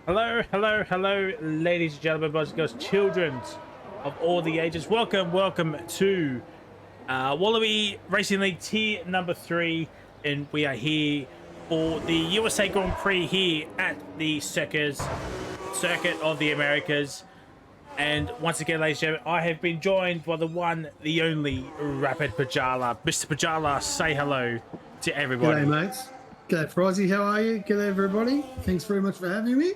Hello, hello, hello, ladies and gentlemen, boys and girls, children of all the ages. Welcome to Wallaby Racing League Tier number 3, and we are here for the USA Grand Prix here at the Circuit of the Americas. And once again, ladies and gentlemen, I have been joined by the one, the only Rapid Pajala. Mr. Pajala, say hello to everybody. G'day, mates. G'day, Frozzy. How are you? G'day, everybody. Thanks very much for having me.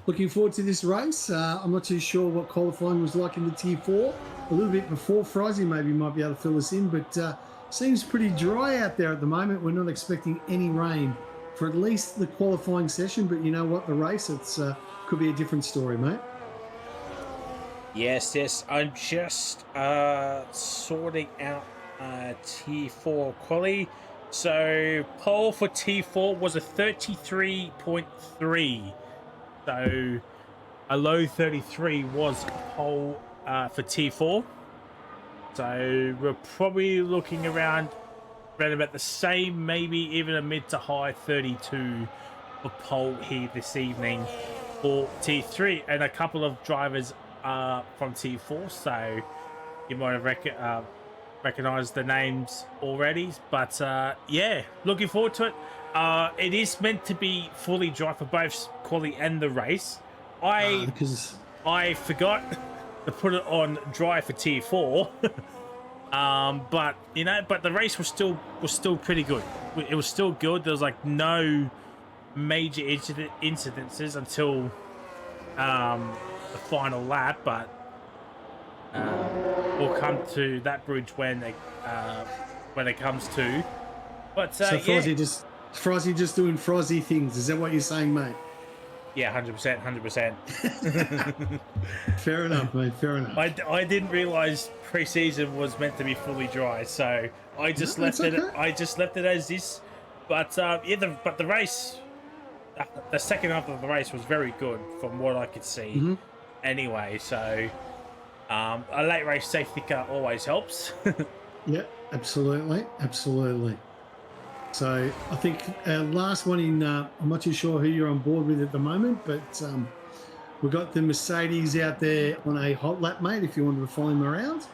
Looking forward to this race. I'm not too sure what qualifying was like in the Tier 4. A little bit before Frozzy maybe might be able to fill us in, but seems pretty dry out there at the moment. We're not expecting any rain for at least the qualifying session, but you know what? The race, it's could be a different story, mate. Yes. I'm just sorting out Tier 4 quali. So pole for T4 was a 33.3. So a low 33 was pole for T4. So we're probably looking around about the same, maybe even a mid to high 32 for pole here this evening for T3. And a couple of drivers from T4. So you might have recognize the names already, but yeah, looking forward to it. It is meant to be fully dry for both quali and the race. I forgot to put it on dry for Tier 4. But the race was still pretty good. It was still good. There was like no major incidences until the final lap, but we'll come to that bridge when it comes to. But so Frozzy just doing Frozzy things. Is that what you're saying, mate? Yeah, 100%. Fair enough, mate. Fair enough. I didn't realize preseason was meant to be fully dry, so I just left it. Okay. I just left it as this. But the race, the second half of the race was very good from what I could see. Mm-hmm. Anyway, so. A late race safety car always helps. Yeah, absolutely. So I think our last one in, I'm not too sure who you're on board with at the moment, but we've got the Mercedes out there on a hot lap, mate, if you wanted to follow him around.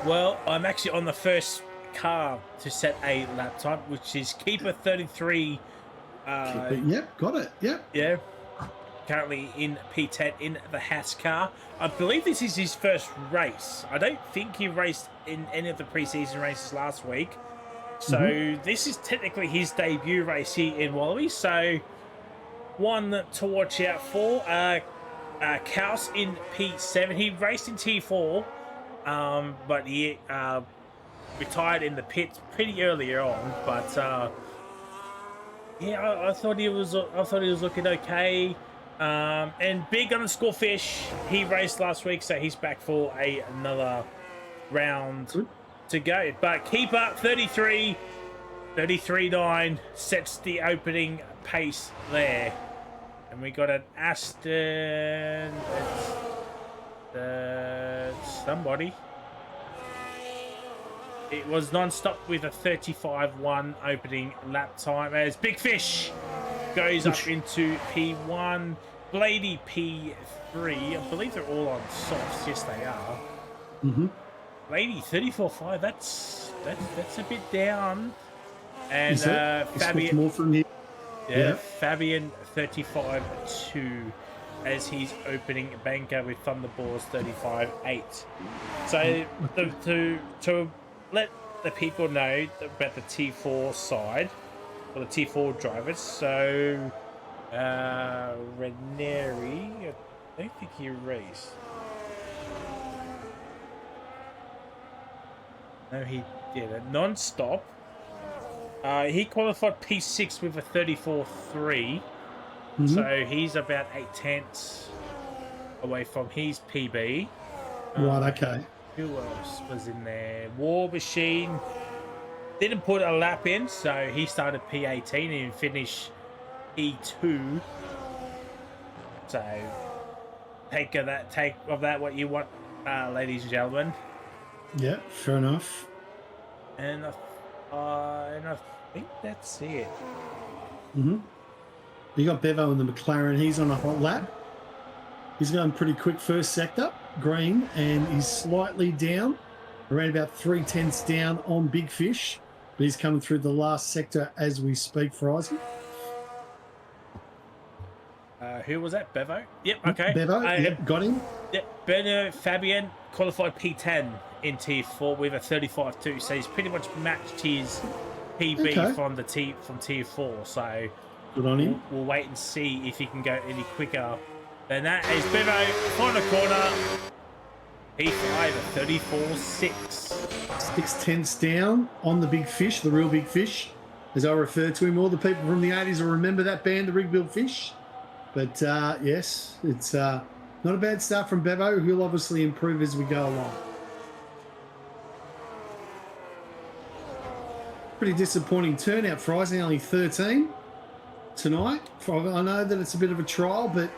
Well, I'm actually on the first car to set a lap time, which is Keeper 33. Yep, got it. Yep. Yeah. Currently in P10 in the Haas car. I believe this is his first race. I don't think he raced in any of the preseason races last week. So This is technically his debut race here in Wallaby. So one to watch out for. Kaus in P7. He raced in T4, but he retired in the pits pretty earlier on. But yeah, I thought he was looking okay. And Big Underscore Fish, he raced last week, so he's back for another round to go. But Keeper 33.9 sets the opening pace there. And we got an Aston. It's somebody. It was non-stop with a 35.1 opening lap time as Big Fish goes up into P1, Blady P3. I believe they're all on softs. Yes, they are. Blady 34.5. That's a bit down. And Fabian more from him. Yeah, Fabian 35.2 as he's opening banker with Thunderballs 35.8. So to let the people know about the T4 side. For the T4 drivers, so Ranieri, I don't think he raced. No, he did a non-stop. He qualified P6 with a 34.3, so he's about 8/10 away from his PB. Right, okay. Who else was in there? War Machine. Didn't put a lap in, so he started P18 and finished P2. So take of that what you want, ladies and gentlemen. Yeah, fair enough. And I think that's it. You got Bevo in the McLaren. He's on a hot lap. He's going pretty quick first sector, green, and he's slightly down, around about 3/10 down on Big Fish. But he's coming through the last sector as we speak, Frizy. Who was that? Bevo? Yep, okay. Bevo, yep, got him. Yep, Bernard Fabian qualified P10 in Tier 4 with a 35.2, so he's pretty much matched his PB from Tier 4. So good on him. We'll wait and see if he can go any quicker than that. As Bevo, final corner, P5 at 34.6. 6/10 down on the Big Fish, the real Big Fish, as I refer to him. All the people from the 80s will remember that band, the Rig Build Fish. But yes, it's not a bad start from Bevo. He'll obviously improve as we go along. Pretty disappointing turnout for us, only 13 tonight. I know that it's a bit of a trial, but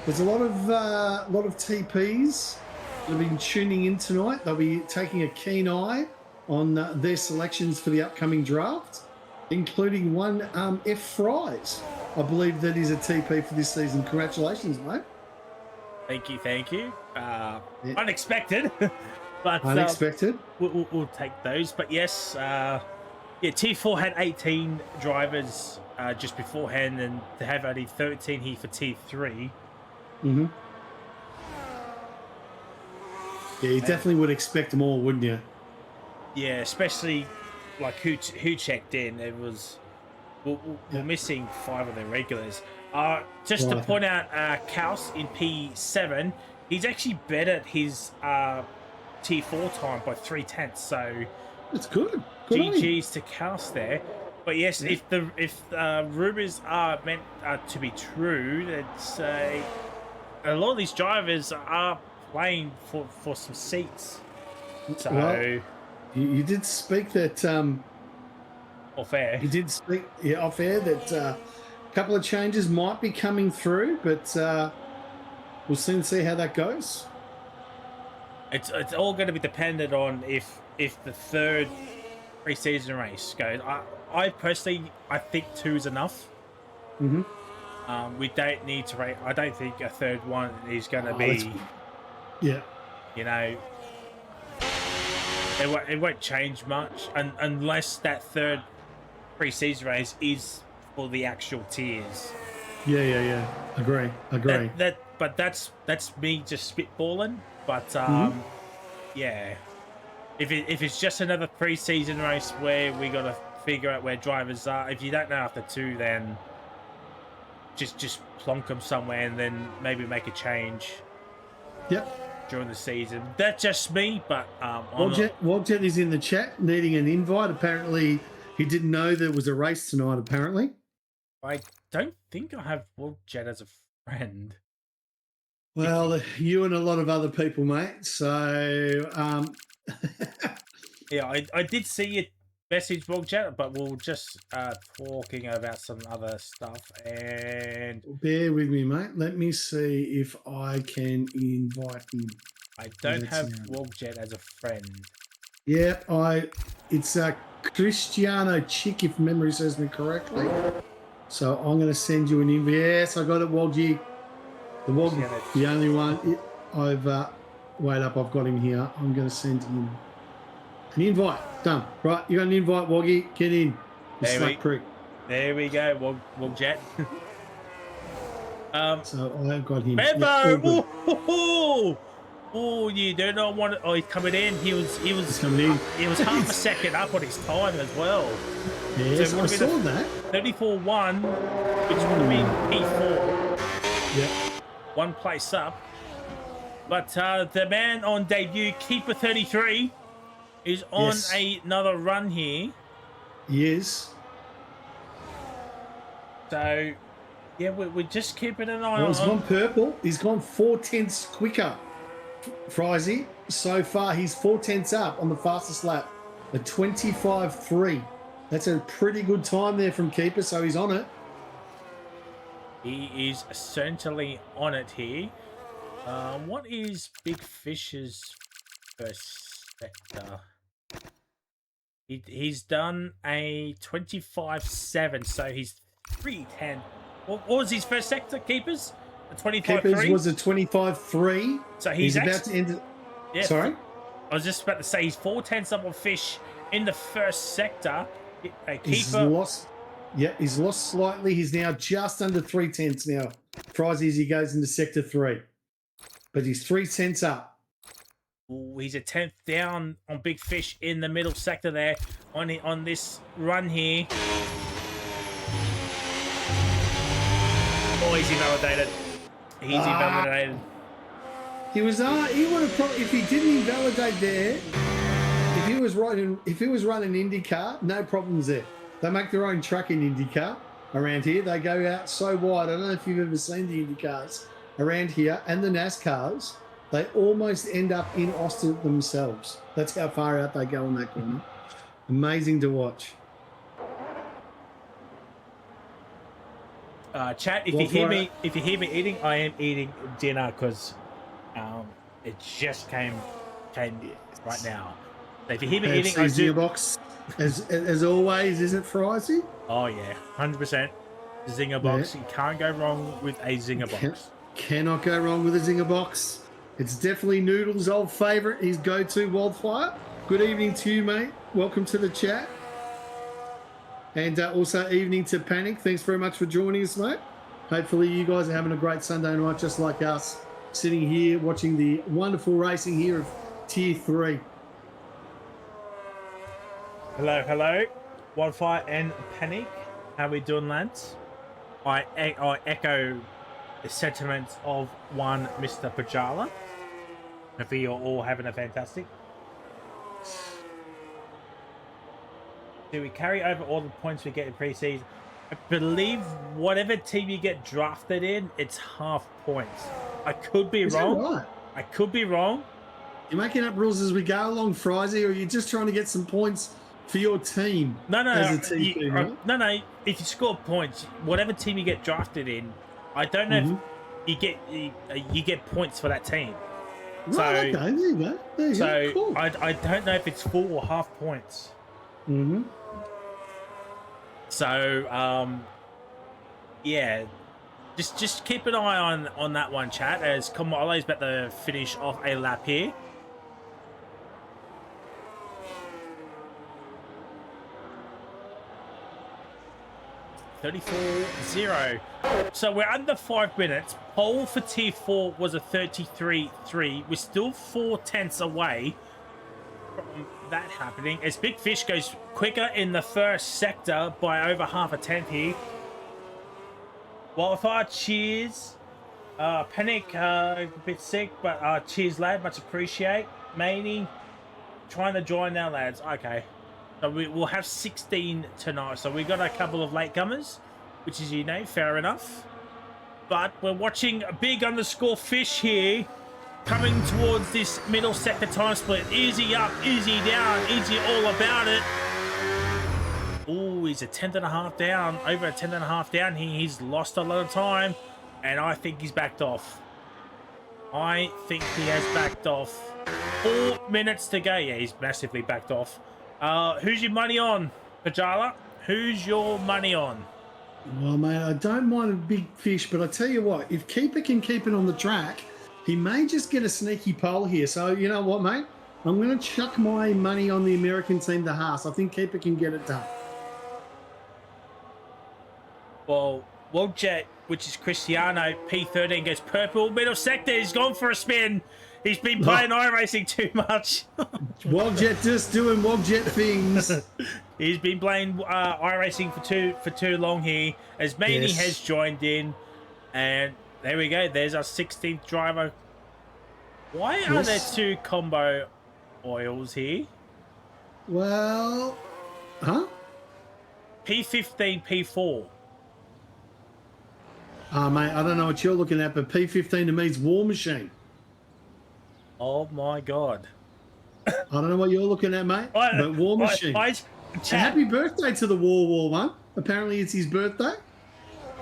there's a lot of TPs that have been tuning in tonight. They'll be taking a keen eye on their selections for the upcoming draft, including one F Fries. I believe that is a TP for this season. Congratulations, mate. Thank you. Unexpected, but unexpected. We'll take those. But yes, T4 had 18 drivers just beforehand, and to have only 13 here for T3. Mm-hmm. Yeah, you definitely would expect more, wouldn't you? Yeah, especially like who checked in. It was we're missing 5 of the regulars. Just to point out, Kaus in P7, he's actually better at his T4 time by 3/10. So it's good. GG's to Kaus there. But yes, if the rumors are meant to be true, that's a lot of these drivers are playing for some seats. So well, you did speak that off air. You did speak off air that a couple of changes might be coming through, but we'll soon see how that goes. It's all going to be dependent on if the third preseason race goes. I personally think 2 is enough. Mm-hmm. We don't need to rate. I don't think a third one is going to be. Yeah. You know, it won't change much unless that third preseason race is for the actual tiers. Yeah. Agree. But that's me just spitballing. But yeah, if it's just another preseason race where we got to figure out where drivers are, if you don't know after 2, then just plonk them somewhere and then maybe make a change. Yep. During the season. That's just me, but Wogjet is in the chat needing an invite. Apparently he didn't know there was a race tonight, apparently. I don't think I have Wogjet as a friend. Well, you and a lot of other people, mate. So yeah, I did see your message, Wogjet, but we'll just talking about some other stuff. And bear with me, mate. Let me see if I can invite him. I don't have Wogjet as a friend. Yeah, it's Cristiano Chick, if memory serves me correctly. So I'm going to send you an invite. Yes, I got it, Woggy. The Wog, the only one. I've wait up. I've got him here. I'm going to send him an invite. Done. Right, you got an invite, Woggy. Get in. There we go, Wogjet. So I've got him. Bevo! Oh, you do not want it. Oh, he's coming in. He was coming in. He was half a second up on his time as well. Yes, so I saw that. 34.1, which would have been P4. Yeah. 1 place up. But the man on debut, Keeper 33, is on another run here. He is. So, yeah, we're just keeping an eye on. He's gone purple. He's gone 4/10 quicker, Frizy. So far, he's 4/10 up on the fastest lap. A 25.3. That's a pretty good time there from Keeper, so he's on it. He is essentially on it here. What is Big Fish's first sector? He's done a 25.7, so he's 3:10. What was his first sector, Keepers? A Keepers 25-3. was a 25-3. So He's about to end. Yeah, Sorry? I was just about to say he's 4/10 up on Fish in the first sector. A He's keeper. lost. Yeah, he's lost slightly. He's now just under 3/10 now. Frizy as he goes into sector 3. But he's 3/10 up. Ooh, he's a 10th down on Big Fish in the middle sector there on this run here. Oh, he's invalidated. He's invalidated. He would have probably, if he didn't invalidate there, if he was running IndyCar, no problems there. They make their own track in IndyCar around here. They go out so wide. I don't know if you've ever seen the IndyCars around here and the NASCARs. They almost end up in Austin themselves. That's how far out they go on that corner. Amazing to watch. Chat, if you hear me eating, I am eating dinner because it just came right now. So if you hear me eating, I do. Box as always, is it Frizy? Oh yeah, 100%. Zinger box. Yeah. You can't go wrong with a zinger box. Cannot go wrong with a zinger box. It's definitely Noodle's old favourite, his go-to wildfire. Good evening to you, mate. Welcome to the chat. And also evening to Panic. Thanks very much for joining us, mate. Hopefully you guys are having a great Sunday night just like us, sitting here watching the wonderful racing here of Tier 3. Hello. Wildfire and Panic. How we doing, lads? I echo the sentiments of one Mr. Pajala. Hopefully you're all having a fantastic. Do we carry over all the points we get in pre-season? I believe whatever team you get drafted in, it's half points. I could be wrong. Right? I could be wrong. You're making up rules as we go along, Frizy, or are you just trying to get some points for your team? No. As a team, right? No. If you score points, whatever team you get drafted in, I don't know if you get points for that team. Right, so, okay, there you go. So cool. I don't know if it's full or half points. Mm-hmm. So yeah, just keep an eye on that one, chat. As Kamalo's about to finish off a lap here. $34.0. So we're under 5 minutes. Pole for Tier 4 was a 33.3. We're still 4/10 away from that happening. As Big Fish goes quicker in the first sector by over half a tenth here. Wildfire, cheers. Panic, a bit sick, but cheers, lad. Much appreciate. Maney, trying to join now, lads. Okay. So we'll have 16 tonight. So we got a couple of latecomers, which is, fair enough. But we're watching a big underscore Fish here coming towards this middle sector time split. Easy up, easy down, easy all about it. Oh, he's a 10.5 down, over a 10.5 down here. He's lost a lot of time, and I think he's backed off. I think he has backed off. 4 minutes to go. Yeah, he's massively backed off. Who's your money on, Pajala? Who's your money on? Well, mate, I don't mind a Big Fish, but I tell you what, if Keeper can keep it on the track, he may just get a sneaky pole here. So, you know what, mate? I'm going to chuck my money on the American team, the Haas. I think Keeper can get it done. Well, Wogjet, which is Cristiano, P13 goes purple. Middle sector, he's gone for a spin. He's been playing iRacing too much. Wogjet just doing Wogjet things. He's been playing iRacing for too long here. As Maney has joined in. And there we go. There's our 16th driver. Why are there two combo oils here? Well, P15, P4. Mate, I don't know what you're looking at, but P15 to me is War Machine. Oh my God. I don't know what you're looking at, mate, but War Machine. Happy birthday to the War one. Apparently it's his birthday.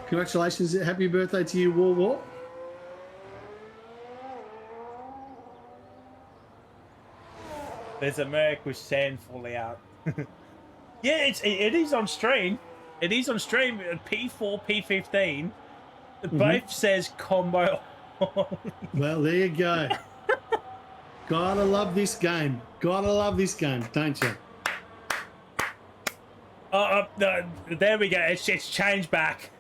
Congratulations. Happy birthday to you, War. There's a Merc with sand falling out. Yeah, it is on stream. It is on stream. P4, P15. Both says combo. Well, there you go. Gotta love this game. Gotta love this game, don't you? No, there we go. It's changed back.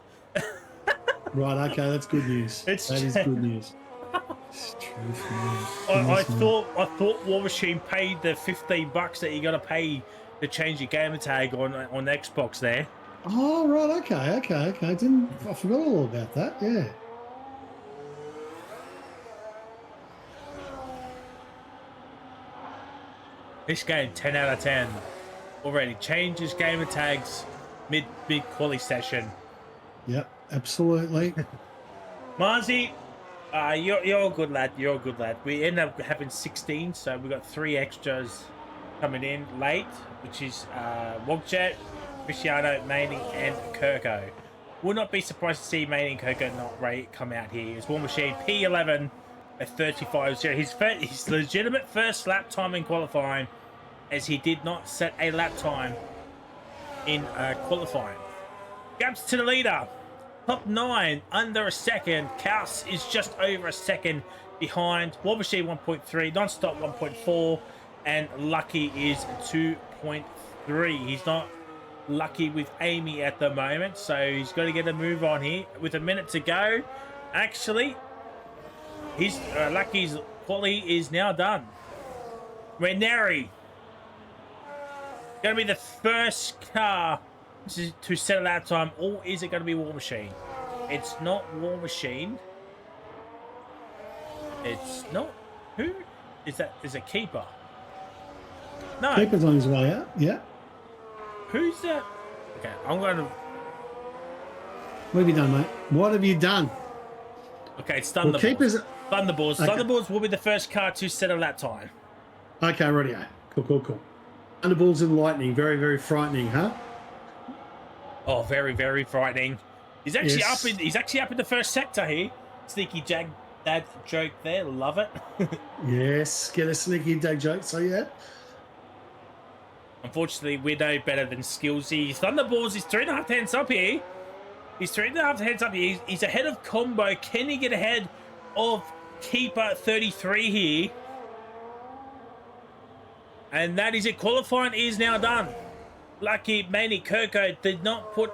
Right, okay, that's good news. That is good news. I thought War Machine paid the $15 that you got to pay to change your gamer tag on Xbox there. Oh, right, okay. I forgot all about that, yeah. This game, 10 out of 10. Already changes gamer tags mid quali session. Yep, absolutely. Marzi, you're a good lad. You're a good lad. We end up having 16, so we got 3 extras coming in late, which is Wogjet, Cristiano, Manning, and Kirko. Will not be surprised to see Manning and Kirko not come out here. It's War Machine P11 at 35.0. His legitimate first lap time in qualifying, as he did not set a lap time in qualifying. Gaps to the leader. Top 9 under a second. Kaus is just over a second behind. War Machine 1.3, Non-Stop 1.4, and Lucky is 2.3. He's not lucky with Amy at the moment, so he's got to get a move on here. With a minute to go, actually, his Lucky's quali is now done. Ranieri going to be the first car to set a lap time, or is it going to be War Machine? It's not War Machine. It's not. Who is that? Is it Keeper? No. Keeper's on his way out. Yeah. Who's that? Okay, I'm going to. What have you done, mate? What have you done? Okay, it's Thunderbolts. Well, Keeper's... Thunderbolts. Okay. Thunderbolts will be the first car to set a lap time. Okay, rightio. Cool. Thunderbolts and lightning. Very, very frightening, huh? Oh, very, very frightening. He's actually Yes. He's actually up in the first sector here. Sneaky dad joke there. Love it. Yes, get a sneaky dad joke. So yeah. Unfortunately, we're no better than Skillsy. Thunderballs is 3.5 hands up here. He's 3.5 hands up here. He's ahead of Combo. Can he get ahead of Keeper 33 here? And that is it. Qualifying is now done. Lucky Manny Kirko did not put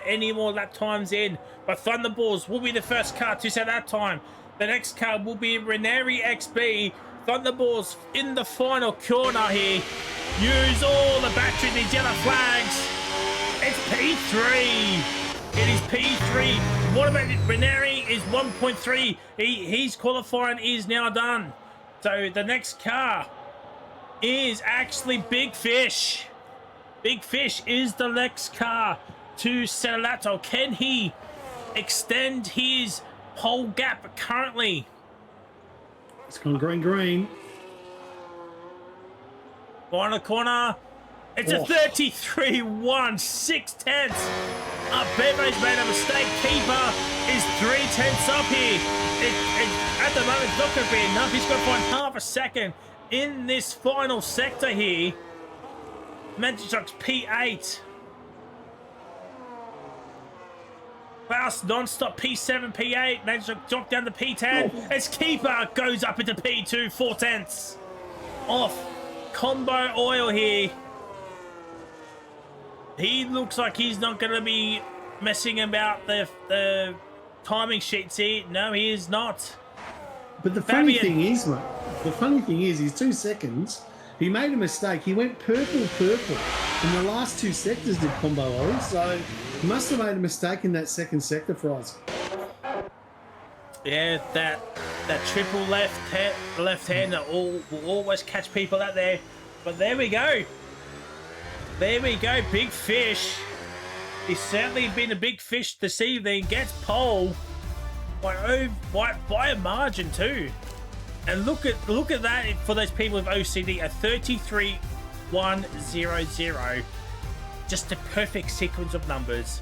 any more lap times in, but Thunderballs will be the first car to set that time. The next car will be Ranieri XB. Thunderballs in the final corner here. Use all the battery, these yellow flags. It's P3. It is P3. What about it? Ranieri is 1.3. His qualifying is now done. So the next car is actually Big Fish. Big Fish is the next car to Celato. Can he extend his pole gap currently? It's gone green. Final corner. It's a 33.1, 6/10. Bevo's made a mistake. Keeper is 3/10 up here. At the moment, it's not going to be enough. He's got to find half a second in this final sector here. Manchester P8. Klaus non-stop P7, P8. Manchester dropped down to P10. As Keeper goes up into P2, 4/10 off Combo Oil here. He looks like he's not going to be messing about the timing sheets here. No, he is not. But the funny thing is, mate, he's 2 seconds. He made a mistake. He went purple in the last 2 sectors did Combo Oil, so he must have made a mistake in that second sector for us. Yeah, that triple left hand that will always catch people out there. But there we go. There we go, Big Fish. He's certainly been a big fish this evening. Gets pole by a margin too. And look at that for those people with OCD, a 33.100. Just a perfect sequence of numbers.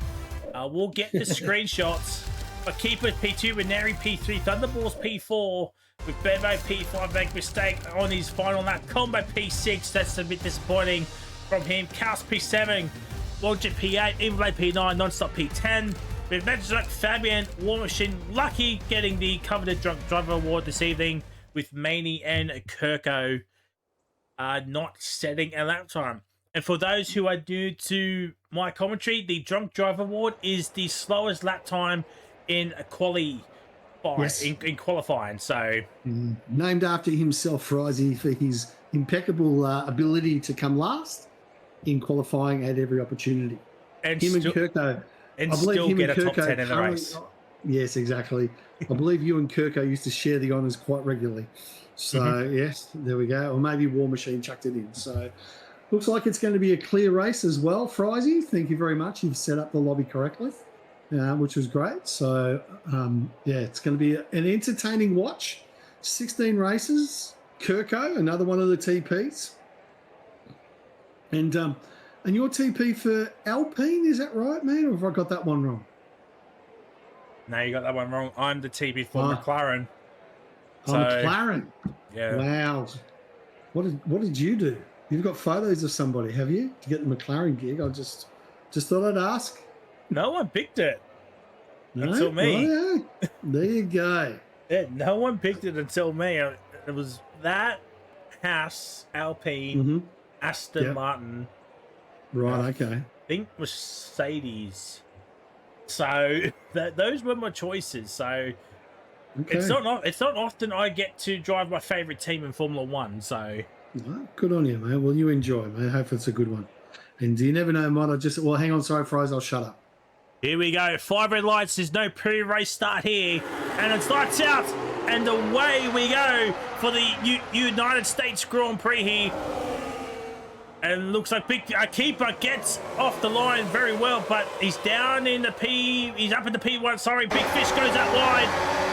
We'll get the screenshots. But Keeper P2, Ranieri P3, Thunderballs P4, with Bevo P5, make mistake on his final lap. Combo P6, that's a bit disappointing from him. Chaos P7, Logic P8, Inblade P9, Non-Stop P10. with Magic Fabian, War Machine, Lucky getting the coveted Drunk Driver Award this evening, with Maney and Kirko not setting a lap time. And for those who are new to my commentary, the Drunk Driver Award is the slowest lap time in a in qualifying. So named after himself, Frizy, for his impeccable ability to come last in qualifying at every opportunity. And him still, and Kirko, and I believe still him get and a top Kirko 10 in the race. Yes, exactly. I believe you and Kirko used to share the honours quite regularly. So yes, there we go. Or maybe War Machine chucked it in. So looks like it's going to be a clear race as well, Frizy. Thank you very much. You've set up the lobby correctly, which was great. So yeah, it's going to be an entertaining watch. 16 races. Kirko, another one of the TPs. And your TP for Alpine, is that right, man? Or have I got that one wrong? No, you got that one wrong. I'm the TP for McLaren. McLaren. Yeah. Wow. What did you do? You've got photos of somebody, have you, to get the McLaren gig? I just thought I'd ask. No one picked it No? until me. Oh, yeah. There you go. Yeah, no one picked it until me. It was that, Haas, Alpine, Aston Martin. Right, okay. I think Mercedes. So those were my choices. So it's not often I get to drive my favorite team in Formula One. So well, good on you, man. Well, you enjoy, man. I hope it's a good one. And you never know, might I just hang on, sorry, Fries, I'll shut up. Here we go. 5 red lights. There's no pre-race start here, and it starts out, and away we go for the United States Grand Prix here. And looks like Big Keeper gets off the line very well, but he's down in the P. He's up in the P1. Sorry, Big Fish goes out wide.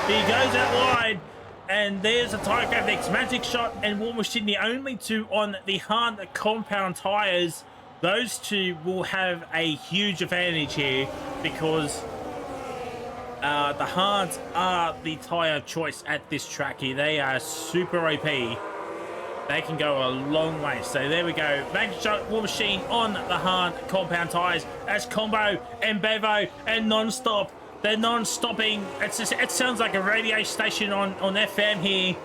He goes out wide, and there's a tire graphics, Magic Shot, and War Machine, the only two on the hard compound tires. Those two will have a huge advantage here because the hards are the tire choice at this track here. They are super OP. They can go a long way. So there we go. Magic Shot, War Machine on the hard compound tires as Combo and Bevo and Non-Stop. They're non-stopping. It sounds like a radio station on FM here.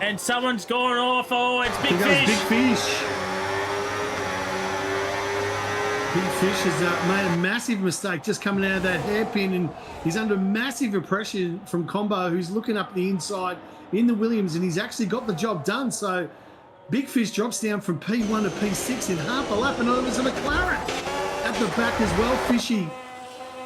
And someone's gone off. Oh, it's Big Fish. Big Fish. Big Fish has made a massive mistake just coming out of that hairpin, and he's under massive pressure from Combo, who's looking up the inside in the Williams, and he's actually got the job done. So Big Fish drops down from P1 to P6 in half a lap, and over to McLaren at the back as well.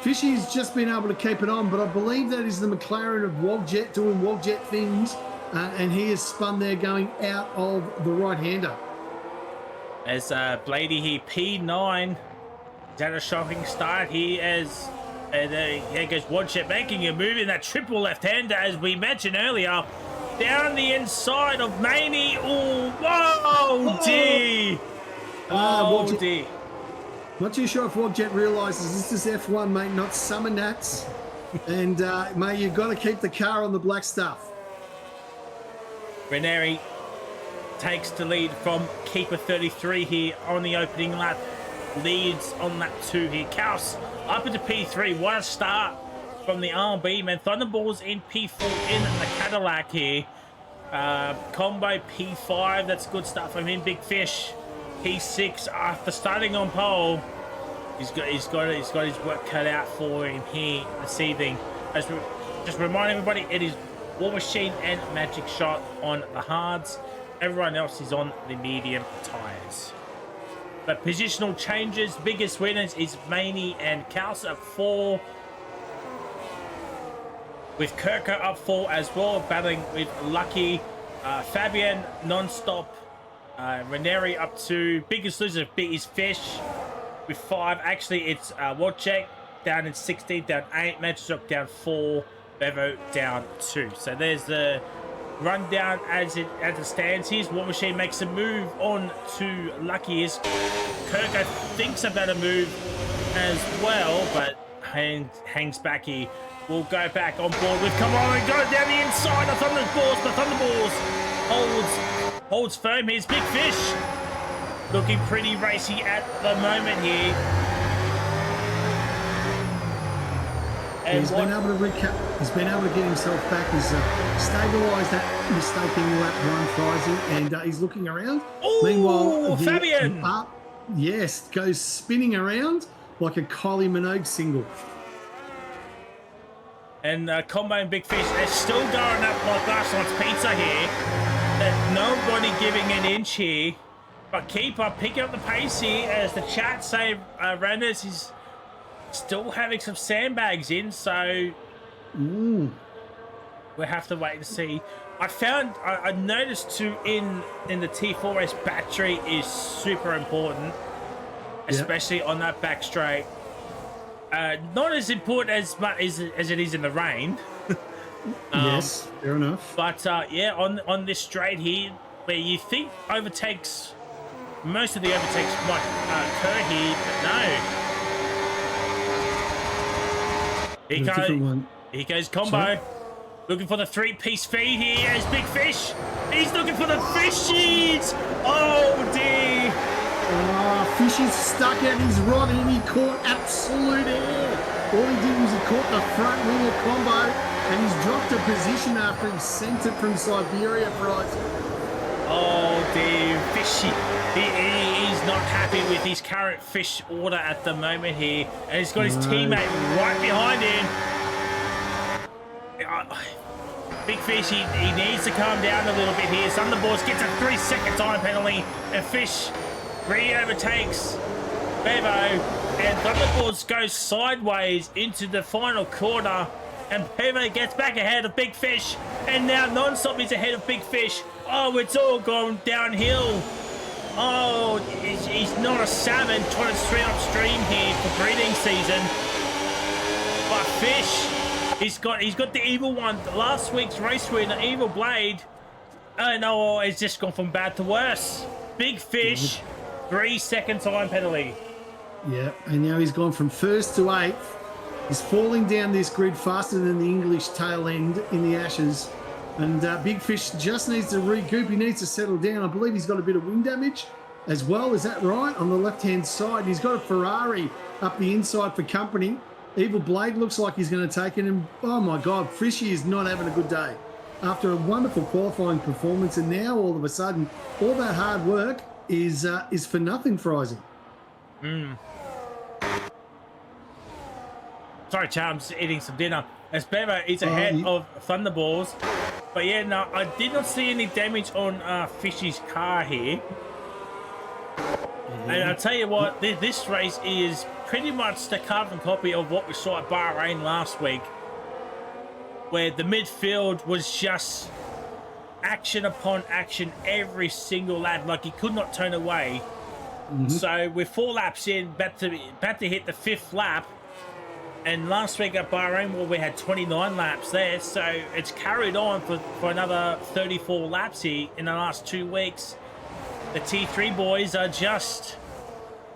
Fishy's just been able to keep it on, but I believe that is the McLaren of Wogjet doing Wogjet things, and he is spun there going out of the right-hander. As Blady here, P9. He's had a shocking start here as there goes Wogjet making a move in that triple left-hander, as we mentioned earlier. Down the inside of Maney. Oh, whoa, D. Oh, D. Not too sure if Wogjet realises this is F1, mate, not summer nats. And, mate, you've got to keep the car on the black stuff. Ranieri takes the lead from Keeper 33 here on the opening lap. Leads on lap 2 here. Kaus up into P3. What a start from the RB, man. Thunderballs in P4 in the Cadillac here. Combo P5. That's good stuff. I mean, Big Fish P6 after starting on pole. He's got his work cut out for him here this evening. Just remind everybody, it is War Machine and Magic Shot on the hards. Everyone else is on the medium tires. But positional changes, biggest winners is Maney and Kaus up 4. With Kirko up 4 as well, battling with Lucky. Fabian, Non-Stop. Ranieri up 2. Biggest loser is Fish with 5. Actually, it's Wojciech down in 16, down 8. Magic down 4. Bevo down 2. So there's the rundown as it stands. Here's War Machine makes a move on to Lucky. Kirko thinks about a move as well, but hangs back here. We'll go back on board with come on and go down the inside. The Thunderballs holds firm. Here's Big Fish looking pretty racy at the moment here. And He's been able to recap. He's been able to get himself back. He's stabilised that mistake in lap one, Frizy, and he's looking around. Ooh, Meanwhile, Fabian! Yes, goes spinning around like a Kylie Minogue single. And Combo and Big Fish, they're still going up like last night's pizza here. There's nobody giving an inch here. But Keeper picking up the pace here as the chat say Randers is still having some sandbags in, so we'll have to wait and see. I noticed too in the T4 race, battery is super important, especially on that back straight. Not as important as much as it is in the rain. Yes, fair enough. But yeah, on this straight here, where you think overtakes, most of the overtakes might occur here, but no. Here goes Combo. Sorry? Looking for the three-piece feed here as Big Fish. He's looking for the fishies. Oh dear. Fishy's stuck out his rod and he caught absolute air. All he did was he caught the front wing of Combo and he's dropped a position after he sent it from Siberia, Bryce. Oh dear, Fishy. He's not happy with his current fish order at the moment here. And he's got his teammate right behind him. Big Fish, he needs to calm down a little bit here. Thunderbolts gets a 3-second time penalty, and Fish re-overtakes Bevo, and Thunderbolts goes sideways into the final quarter, and Bevo gets back ahead of Big Fish, and now Non-Stop is ahead of Big Fish. Oh, it's all gone downhill. Oh, he's not a salmon trying to swim upstream here for breeding season, but Fish, he's got the evil one. Last week's race winner, Evil Blade. Oh no, it's just gone from bad to worse. Big Fish, 3-second time penalty. Yeah, and now he's gone from first to 8th. He's falling down this grid faster than the English tail end in the Ashes. And Big Fish just needs to recoup. He needs to settle down. I believe he's got a bit of wind damage as well. Is that right? On the left-hand side. He's got a Ferrari up the inside for company. Evil Blade looks like he's going to take it. And oh my God, Fishy is not having a good day. After a wonderful qualifying performance, and now all of a sudden, all that hard work is for nothing for Isaac. Sorry, Charms, eating some dinner. As Bevo is ahead of Thunderballs. But yeah, no, I did not see any damage on Fishy's car here. And I'll tell you what, this race is pretty much the carbon copy of what we saw at Bahrain last week, where the midfield was just action upon action every single lap, like he could not turn away. So we're 4 laps in, about to hit the 5th lap. And last week at Bahrain, well, we had 29 laps there, so it's carried on for another 34 laps here in the last 2 weeks. The T3 boys are just,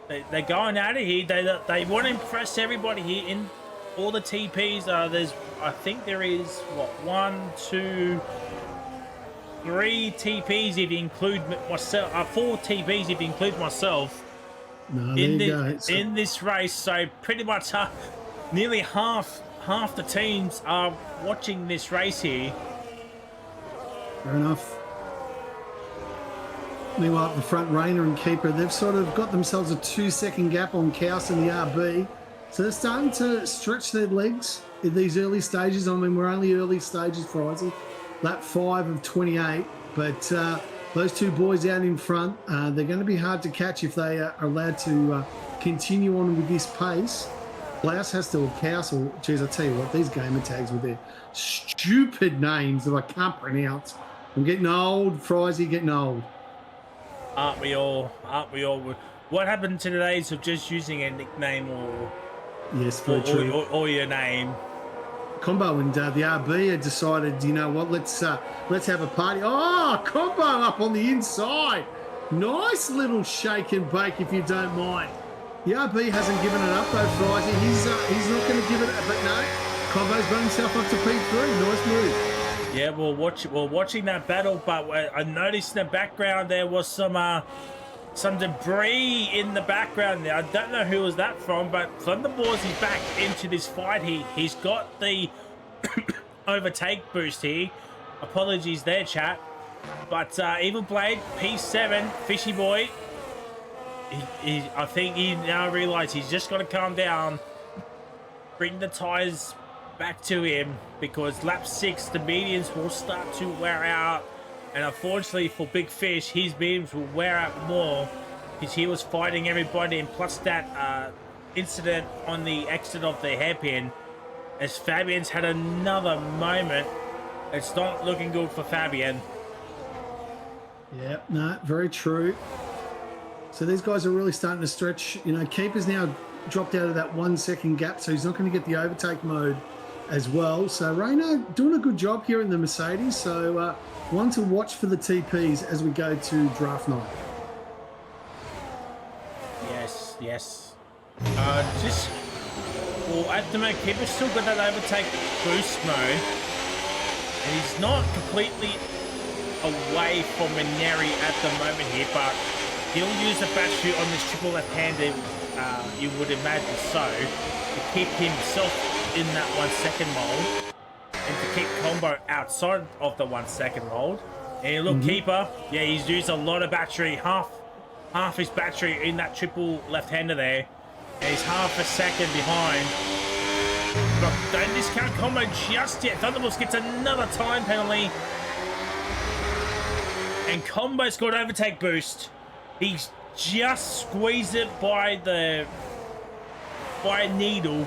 they're going out of here. They want to impress everybody here in all the TPs. I think there is, what, 1, 2, 3 TPs if you include myself, 4 TPs if you include myself in this race. So pretty much nearly half the teams are watching this race here. Fair enough. Meanwhile, up the front, Rayner and Keeper, they've sort of got themselves a 2-second gap on Kaus and the RB. So they're starting to stretch their legs in these early stages. I mean, we're only early stages for Isaac. Lap 5 of 28. But those 2 boys out in front, they're going to be hard to catch if they are allowed to continue on with this pace. Klaus has to, or Kaus, or geez, I tell you what, these gamer tags with their stupid names that I can't pronounce. I'm getting old, Frizy, getting old. Aren't we all? What happened to the days of just using a nickname or your name? Combo and the RB had decided, you know what, let's have a party. Oh, Combo up on the inside. Nice little shake and bake, if you don't mind. The RB hasn't given it up though, Frizy. He's not going to give it up, but no. Combo's got himself up to P3. Nice move. Yeah, we're watching that battle, but I noticed in the background there was some some debris in the background there. I don't know who was that from, but Thunderballs is back into this fight here. He's got the overtake boost here. Apologies there, chat. But Evil Blade, P7, Fishy Boy, I think he now realizes he's just got to calm down, bring the tires back to him, because lap 6, the mediums will start to wear out. And unfortunately for Big Fish, his beams will wear out more because he was fighting everybody. And plus that incident on the exit of the hairpin, as Fabian's had another moment. It's not looking good for Fabian. Yeah, no, very true. So these guys are really starting to stretch. You know, Keeper's now dropped out of that 1 second gap, so he's not going to get the overtake mode as well. So Rayner doing a good job here in the Mercedes. So one to watch for the TPs as we go to draft night. Yes, yes. Well, at the moment, Keeper's still got that overtake boost mode. And he's not completely away from Maneri at the moment here, but he'll use the battery on this triple left-handed, you would imagine so, to keep himself in that 1 second mold and to keep Combo outside of the 1 second mold. And look, Keeper, yeah, he's used a lot of battery, half his battery in that triple left-hander there, and he's half a second behind. But don't discount Combo just yet. Thunderbolts gets another time penalty, and Combo's got overtake boost. He's just squeezed it by a needle,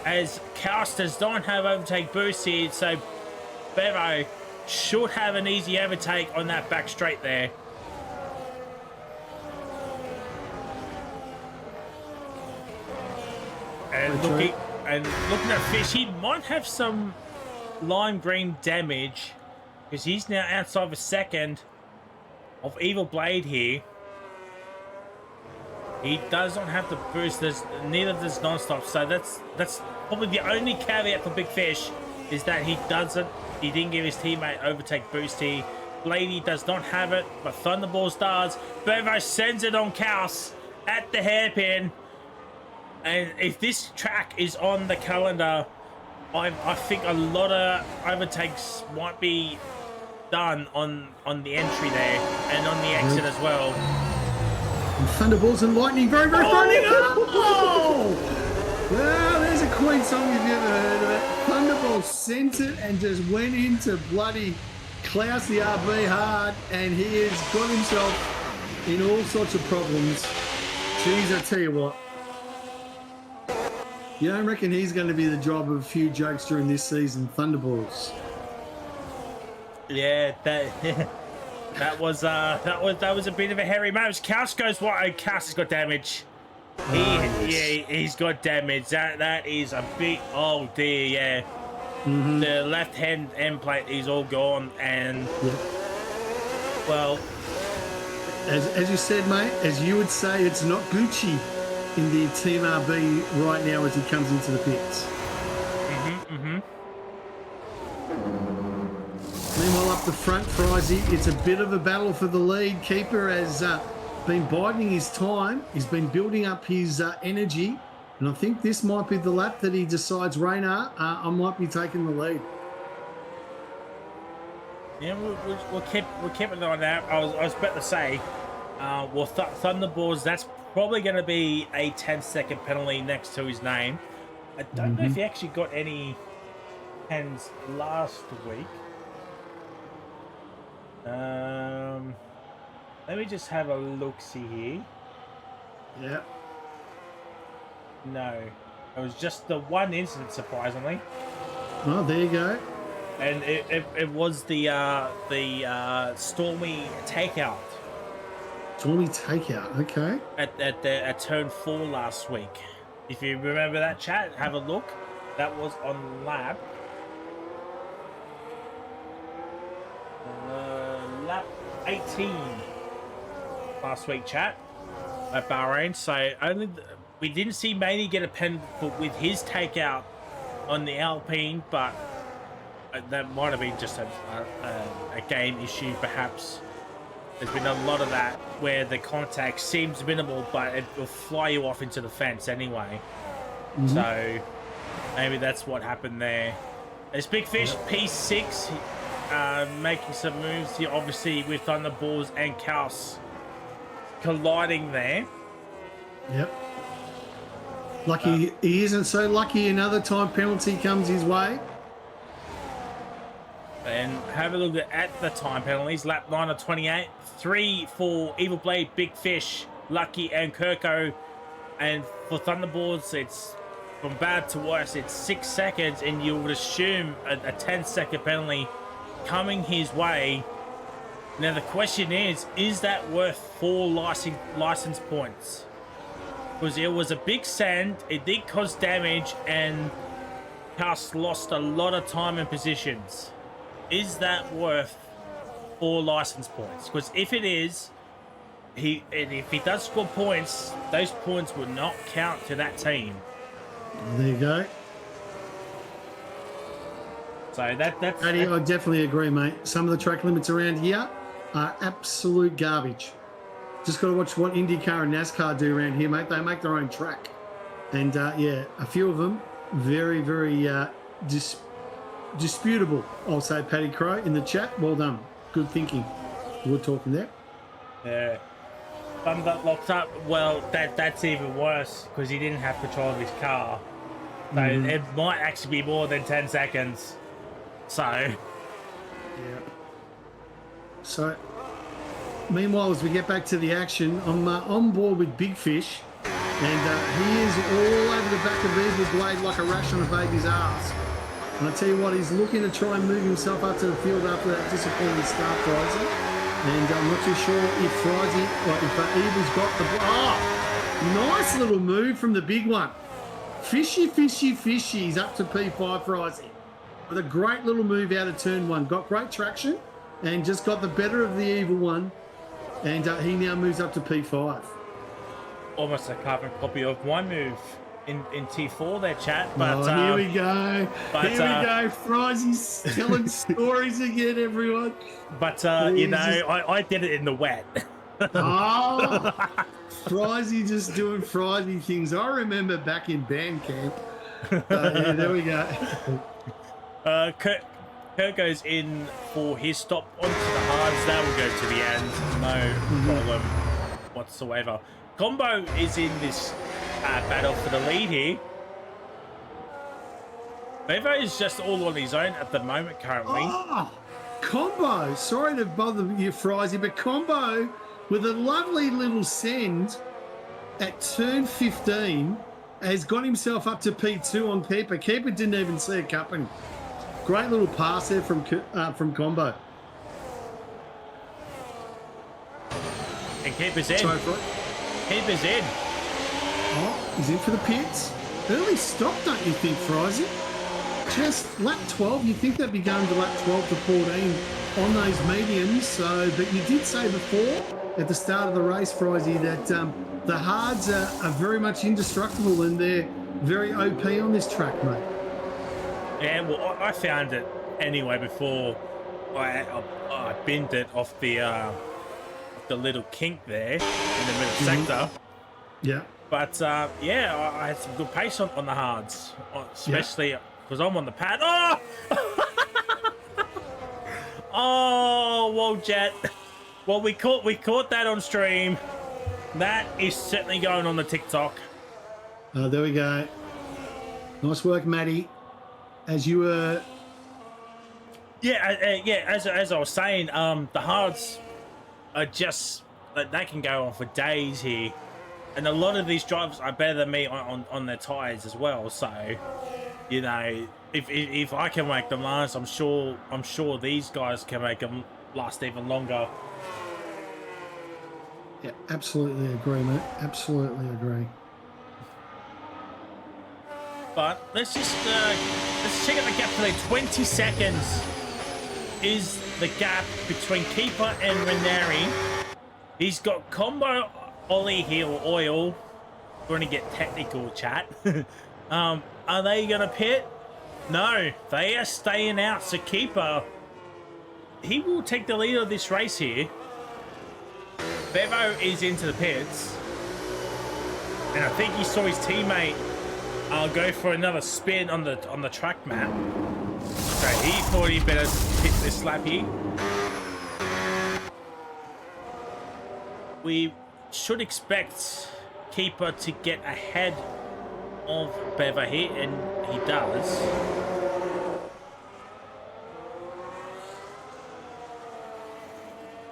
as Casters don't have overtake boost here, so Bevo should have an easy overtake on that back straight there. And looking at Fish, he might have some lime green damage, because he's now outside of a second of Evil Blade here. He does not have the boost. Neither does Nonstop. So that's probably the only caveat for Big Fish, is that he didn't give his teammate overtake boost here. Blady does not have it, but Thunderballs does. Bevo sends it on Kaus at the hairpin. And if this track is on the calendar, I think a lot of overtakes might be done on the entry there and on the exit as well. And Thunderballs and Lightning, very, very frightening. Oh! Well, there's a Queen song if you've ever heard of it. Thunderballs sent it and just went into bloody Klaus the RB hard, and he has got himself in all sorts of problems. Jeez, I tell you what. You don't reckon he's going to be the job of a few jokes during this season, Thunderballs? Yeah, that was a bit of a hairy match. Kaus goes what? Kaus has got damage. He's got damage. That is a big, oh dear, yeah. The left hand end plate is all gone, and well, as you said, mate, as you would say, it's not Gucci in the Team RB right now as he comes into the pits. Meanwhile, up the front, Frizy, it's a bit of a battle for the lead. Keeper has been biding his time. He's been building up his energy. And I think this might be the lap that he decides, Rayner, I might be taking the lead. Yeah, we'll keep an eye on that. I was about to say, well, Thunderballs, that's probably going to be a 10-second penalty next to his name. I don't know if he actually got any pens last week. Let me just have a look-see here. Yeah. No, it was just the one incident, surprisingly. Oh, there you go. And it was the Stormy takeout. Stormy takeout, okay. At turn 4 last week. If you remember that, chat, have a look. That was on lap. Lap 18 last week, chat, at Bahrain. So we didn't see Maney get a pen with his takeout on the Alpine, but that might have been just a game issue, perhaps. There's been a lot of that where the contact seems minimal, but it will fly you off into the fence anyway. So maybe that's what happened there. There's Big Fish, P6, making some moves here, obviously with Thunderballs and Chaos colliding there. Yep. Lucky he isn't so lucky another time penalty comes his way. And have a look at the time penalties. Lap 9 of 28. 3 for Evil Blade, Big Fish, Lucky, and Kirko. And for Thunderboards, it's from bad to worse. It's 6 seconds, and you would assume a 10-second penalty coming his way. Now, the question is that worth 4 license points? Because it was a big send, it did cause damage, and Cast lost a lot of time and positions. Is that worth 4 license points? Because if it is, if he does score points, those points will not count to that team. There you go. So that's... I definitely agree, mate. Some of the track limits around here are absolute garbage. Just got to watch what IndyCar and NASCAR do around here, mate. They make their own track. And, yeah, a few of them very, very disputable. I'll say Paddy Crow in the chat. Well done. Good thinking. Good talking there. Yeah. Thunder locked up. Well, that's even worse because he didn't have control of his car. So it might actually be more than 10 seconds. So... Yeah. So... Meanwhile, as we get back to the action, I'm on board with Big Fish, and he is all over the back of Evil Blade like a rash on a baby's ass. And I tell you what, he's looking to try and move himself up to the field after that disappointing start, Frizy. And I'm not too sure if Frizy, or if Evil's got the... nice little move from the big one. Fishy, fishy, fishy. He's up to P5, Frizy. With a great little move out of turn 1. Got great traction and just got the better of the Evil one. And he now moves up to P5. Almost a carbon copy of my move in T4 there, chat. But here we go. Here we go. Fryzy's telling stories again, everyone. But, you know, I did it in the wet. Fryzy just doing Fryzy things. I remember back in band camp. Yeah, there we go. Kurt goes in for his stop onto the hards. That will go to the end. No problem whatsoever. Combo is in this battle for the lead here. Bevo is just all on his own at the moment currently. Combo. Sorry to bother you, Fryzy, but Combo with a lovely little send at turn 15 has got himself up to P2 on Keeper. Keeper didn't even see it coming. Great little pass there from Combo. And Keeper's in. Keeper's in. Oh, he's in for the pits. Early stop, don't you think, Fryzy? Just lap 12. You think they'd be going to lap 12 to 14 on those mediums. So, but you did say before at the start of the race, Fryzy, that the hards are very much indestructible and they're very OP on this track, mate. Yeah, well, I found it anyway before I binned it off the little kink there in the middle sector. Yeah. But, yeah, I had some good pace on the hards, especially because I'm on the pad. Oh! Oh, whoa, Jet. Well, we caught that on stream. That is certainly going on the TikTok. There we go. Nice work, Matty. As you were... as I was saying, the hards are just... They can go on for days here. And a lot of these drivers are better than me on their tyres as well. So, you know, if I can make them last, I'm sure these guys can make them last even longer. Yeah, absolutely agree, mate. Absolutely agree. But let's check out the gap today. 20 seconds is the gap between Keeper and Renari. He's got Combo, Ollie here, or Oil. We're going to get technical, chat. Are they going to pit? No, they are staying out. So Keeper, he will take the lead of this race here. Bevo is into the pits, and I think he saw his teammate go for another spin on the track map. So he thought he better hit this lap here. We should expect Keeper to get ahead of Bevo here, and he does.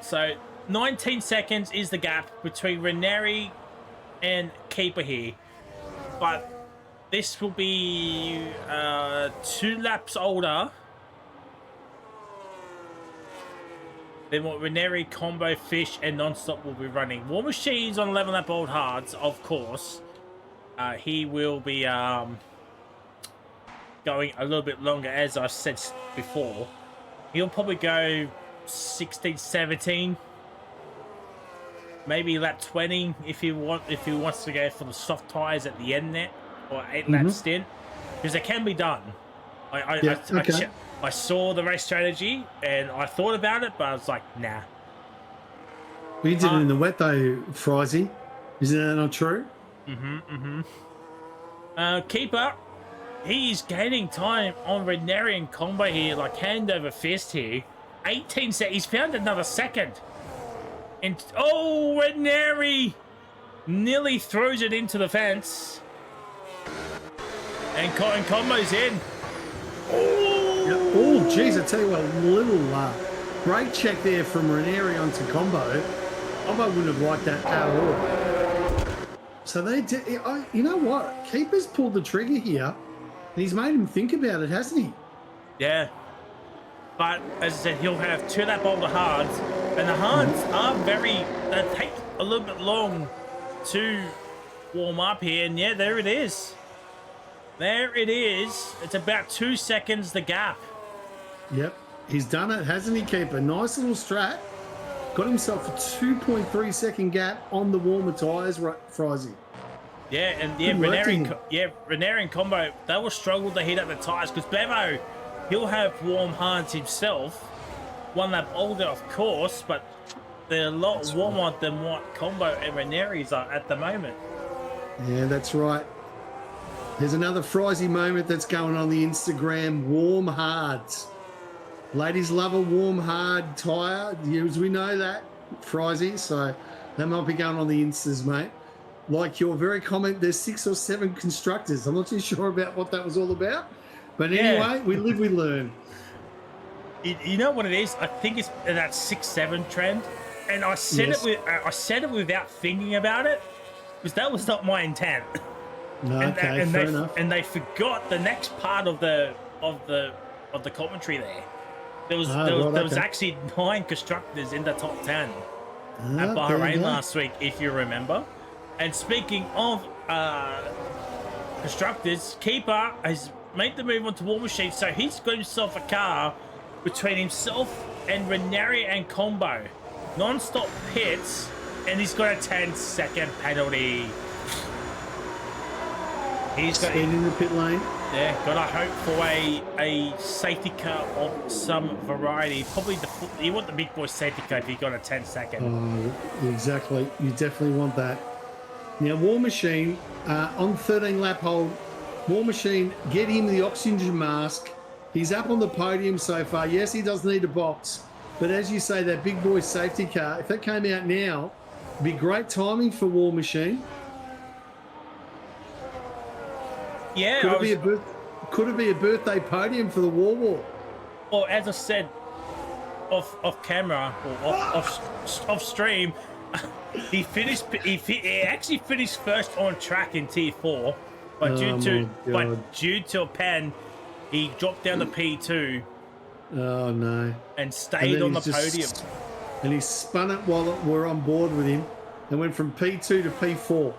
So 19 seconds is the gap between Ranieri and Keeper here, but this will be 2 laps older than what Ranieri, Combo, Fish, and Nonstop will be running. War Machine's on 11 lap old hards, of course. He will be going a little bit longer, as I said before. He'll probably go 16, 17, maybe lap 20 if he wants to go for the soft tires at the end there, or 8 lap stint, because it can be done. I saw the race strategy and I thought about it, but I was like, nah. We did it in the wet though, Frizy. Isn't that not true? Keeper, he's gaining time on Ranieri and Combo here, like hand over fist here. 18 seconds. He's found another second. And oh, Ranieri nearly throws it into the fence. And Combo's in. Oh, geez, I tell you what, a little brake check there from Ranieri onto Combo. Combo wouldn't have liked that at all. So they did. You know what? Keeper's pulled the trigger here, and he's made him think about it, hasn't he? Yeah. But as I said, he'll have 2 lap older hards, and the hards are they take a little bit long to warm up here. And yeah, there it is. There it is. It's about 2 seconds the gap. Yep, he's done it, hasn't he, Keeper? Nice little strat. Got himself a 2.3 second gap on the warmer tyres, Frizy. Yeah, and yeah, Ranieri and Combo, they will struggle to heat up the tyres, because Bevo, he'll have warm hards himself. 1 lap older, of course, but they're a lot warmer than what Combo and Ranieri's are at the moment. Yeah, that's right. There's another Frizy moment that's going on the Instagram. Warm hards. Ladies love a warm hard tyre. As we know that, Frizy. So that might be going on the Instas, mate. Like your very comment, there's 6 or 7 constructors. I'm not too sure about what that was all about. But anyway, we live, we learn. You know what it is? I think it's that 6-7 trend. And I said it without thinking about it, because that was not my intent. No, okay, fair enough. And they forgot the next part of the commentary there. There was actually 9 constructors in the top 10 at Bahrain last week, if you remember. And speaking of constructors, Keeper has made the move onto War Machine, so he's got himself a car between himself and Ranieri and Combo. Non-stop hits, and he's got a 10-second penalty. He's got in the pit lane. Yeah, gotta hope for a safety car of some variety. Probably you want the big boy safety car if you got a 10-second. Exactly. You definitely want that. Now, War Machine on 13 lap hold. War Machine, get him the oxygen mask. He's up on the podium so far. Yes, he does need a box, but as you say, that big boy safety car, if that came out now, it'd be great timing for War Machine. Yeah, could it be a birthday podium for the War? Well, as I said, off camera or off stream, he actually finished first on track in Tier 4, but due to a pen, he dropped down to P2. Oh no! And stayed on the podium. And he spun it while we're on board with him, and went from P2 to P4.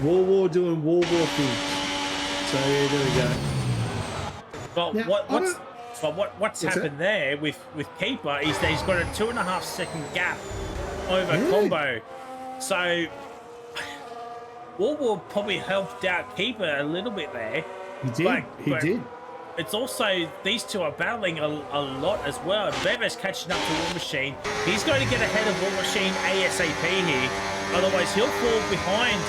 War doing War things. So yeah, there we go. But now, what's happened there with Keeper is that he's got a 2.5 second gap over Combo. So War probably helped out Keeper a little bit there. He did. it's also these two are battling a lot as well. Bever's catching up to War Machine. He's going to get ahead of War Machine ASAP here. Otherwise, he'll fall behind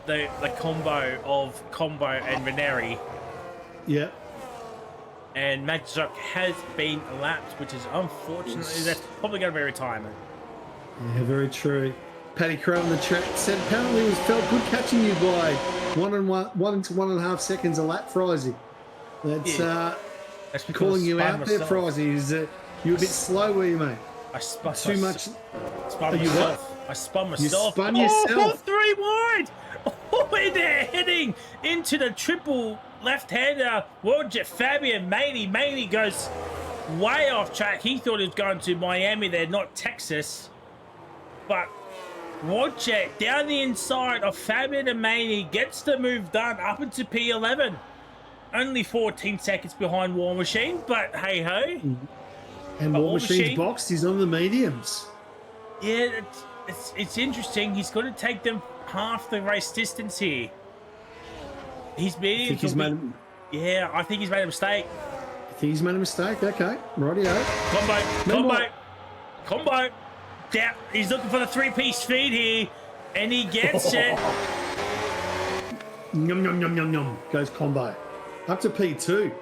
the combo of Combo and Ranieri. Yeah. And Magzok has been lapped, which is unfortunately that's probably going to be retirement. Yeah, very true. Paddy Crow on the chat said apparently it was felt good catching you by 1 to 1.5 seconds a lap, Frizy. That's calling you out there, Frizy. You were a bit slow, were you, mate? I spun too much. Spun myself. I spun myself. You spun yourself. 3 wide. Oh, and they're heading into the triple left-hander. World Jet Fabian Maney goes way off track. He thought he was going to Miami there, not Texas. But World Jet down the inside of Fabian and Maney gets the move done up into P11. Only 14 seconds behind War Machine, but hey ho. And War Machine's box is on the mediums. Yeah, it's interesting. He's got to take them half the race distance here. Yeah, I think he's made a mistake. I think he's made a mistake. Okay, rightio. Combo. Down. He's looking for the 3-piece feed here, and he gets it. Yum. Goes Combo. Up to P2.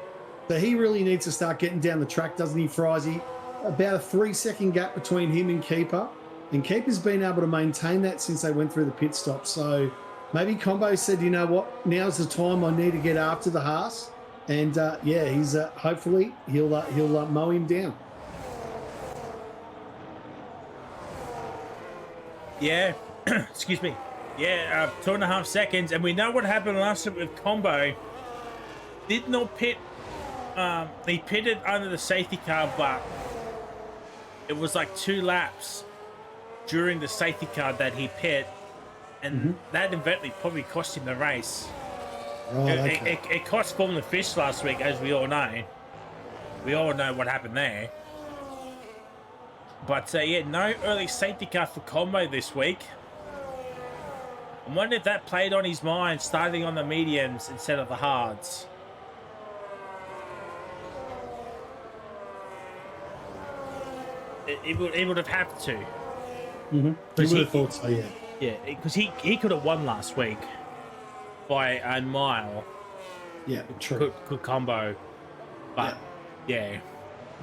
So he really needs to start getting down the track, doesn't he, Frizy? About a 3-second gap between him and Keeper. And Keeper's been able to maintain that since they went through the pit stop. So maybe Combo said, you know what, now's the time I need to get after the Haas. And he's hopefully he'll mow him down. Yeah, excuse me. Yeah, 2.5 seconds. And we know what happened last week with Combo. Did not pit. He pitted under the safety car, but it was like 2 laps during the safety car that he pit, and that eventually probably cost him the race. Oh, okay. It cost Formula Fish last week, as we all know. We all know what happened there. But no early safety car for Combo this week. I wonder if that played on his mind, starting on the mediums instead of the hards. It would have had to. He would have thought so, yeah. Yeah, because he could have won last week by a mile. Yeah, true. Could Combo. But, yeah.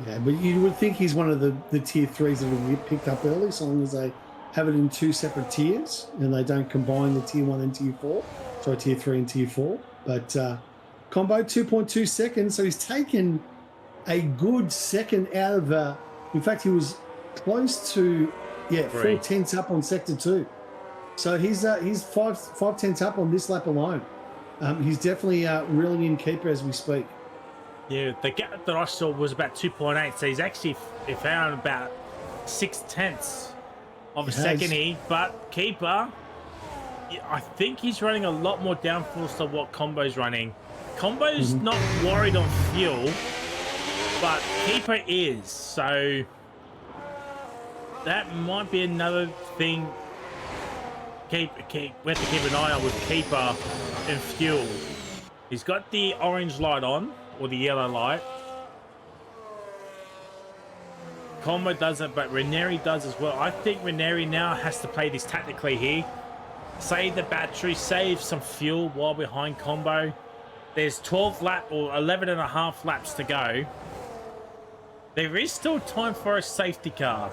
Yeah, but you would think he's one of the tier 3s that will get picked up early, so long as they have it in 2 separate tiers and they don't combine the tier 1 and tier 4. So tier 3 and tier 4. But Combo, 2.2 seconds, so he's taken a good second out of... in fact, he was close to 4 tenths up on sector 2. So he's 5 tenths up on this lap alone. He's definitely reeling in Keeper as we speak. Yeah, the gap that I saw was about 2.8, so he's actually found about 6 tenths of a second here. But Keeper, I think he's running a lot more downforce than what Combo's running. Combo's not worried on fuel, but Keeper is, so that might be another thing we have to keep an eye on with Keeper and fuel. He's got the orange light on, or the yellow light. Combo doesn't, but Ranieri does as well. I think Ranieri now has to play this tactically here. Save the battery, save some fuel while behind Combo. There's 11 and a half laps to go. There is still time for a safety car.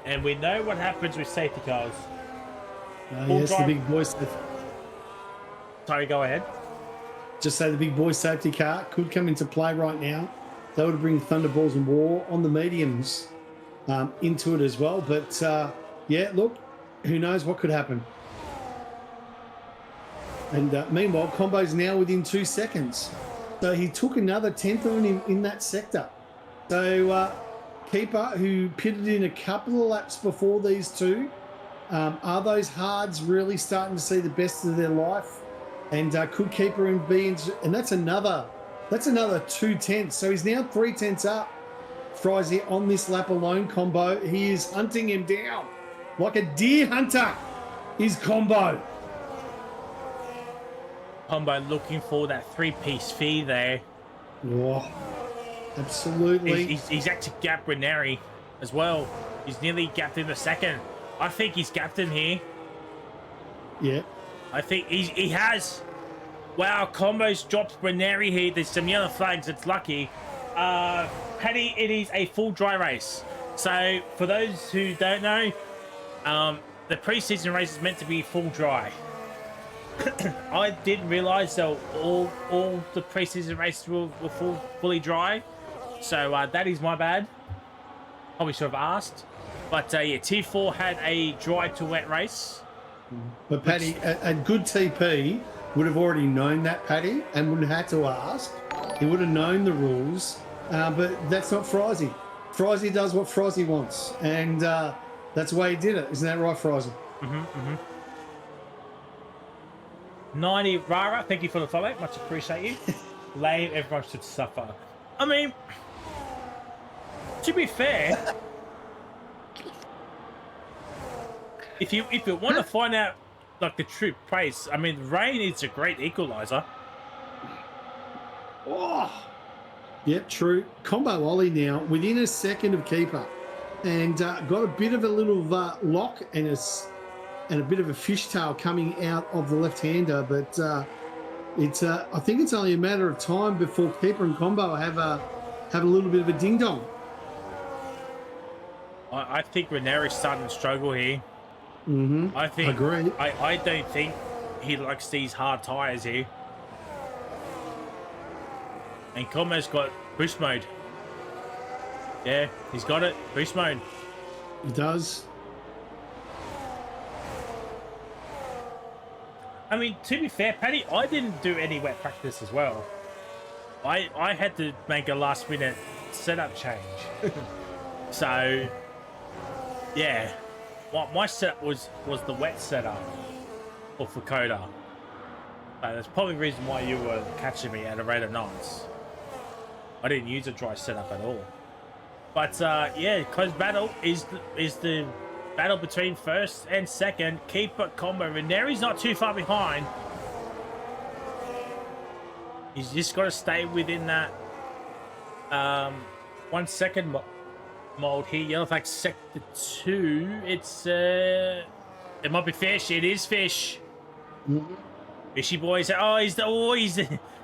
And we know what happens with safety cars. Yes, the big boy. Sorry, go ahead. Just say the big boy safety car could come into play right now. That would bring Thunderballs and War on the mediums into it as well. But look, who knows what could happen. And meanwhile, Combo's now within 2 seconds. So he took another tenth on him in that sector. So Keeper, who pitted in a couple of laps before these two, are those hards really starting to see the best of their life? And could Keeper and be, and that's another 2 tenths. So he's now 3 tenths up. Frizy on this lap alone, Combo. He is hunting him down like a deer hunter. Is Combo. Combo looking for that three-piece fee there. Oh, absolutely. He's actually gapped Ranieri as well. He's nearly gapped in the second. I think he's gapped in here. Yeah. I think he has. Wow, Combo's dropped Ranieri here. There's some yellow flags. It's lucky. Paddy, it is a full dry race. So for those who don't know, the preseason race is meant to be full dry. I didn't realize that all the preseason races were fully dry. So that is my bad. Probably should have asked. But yeah, T4 had a dry to wet race. But Paddy, a good TP would have already known that, Paddy, and wouldn't have had to ask. He would have known the rules. But that's not Frizy. Frizy does what Frizy wants. And that's the way he did it. Isn't that right, Frizy? 90 Rara, thank you for the follow. Much appreciate you. Lame, everyone should suffer. I mean, to be fair, if you want to find out like the true price, I mean, rain is a great equalizer. Oh, yep, true. Combo Ollie now within a second of keeper, and got a bit of a little lock and a bit of a fishtail coming out of the left-hander, but it's I think it's only a matter of time before keeper and Combo have a little bit of a ding dong. I think Ranieri's starting to struggle here. I think. Agree. I don't think he likes these hard tires here. And Combo's got boost mode. Yeah, he's got it. Boost mode. He does. I mean, to be fair, Paddy, I didn't do any wet practice as well. I had to make a last minute setup change. So, yeah. My setup was the wet setup for COTA. So that's probably the reason why you were catching me at a rate of knots. I didn't use a dry setup at all. But yeah, close battle is the battle between first and second. Keeper Combo. Ranieri's not too far behind. He's just got to stay within that 1 second mold here. Yellow flag sector 2. It's it might be fish. It is fish. Fishy boys. Oh, he's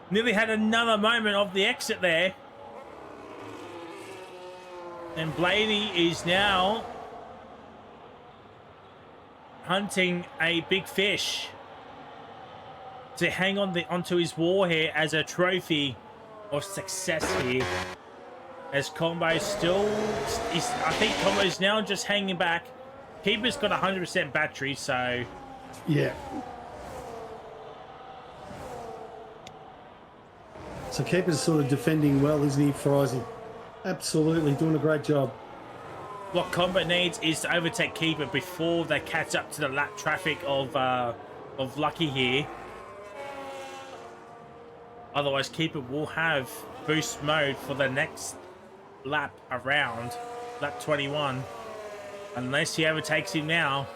nearly had another moment of the exit there. And Blaney is now hunting a big fish to hang on onto his war here as a trophy of success here. As Combo still, I think Combo's now just hanging back. Keeper's got 100% battery, so yeah. So Keeper's sort of defending well, isn't he, Frizy? Absolutely, doing a great job. What Combo needs is to overtake Keeper before they catch up to the lap traffic of Lucky here. Otherwise, Keeper will have boost mode for the next lap around, lap 21. Unless he overtakes him now,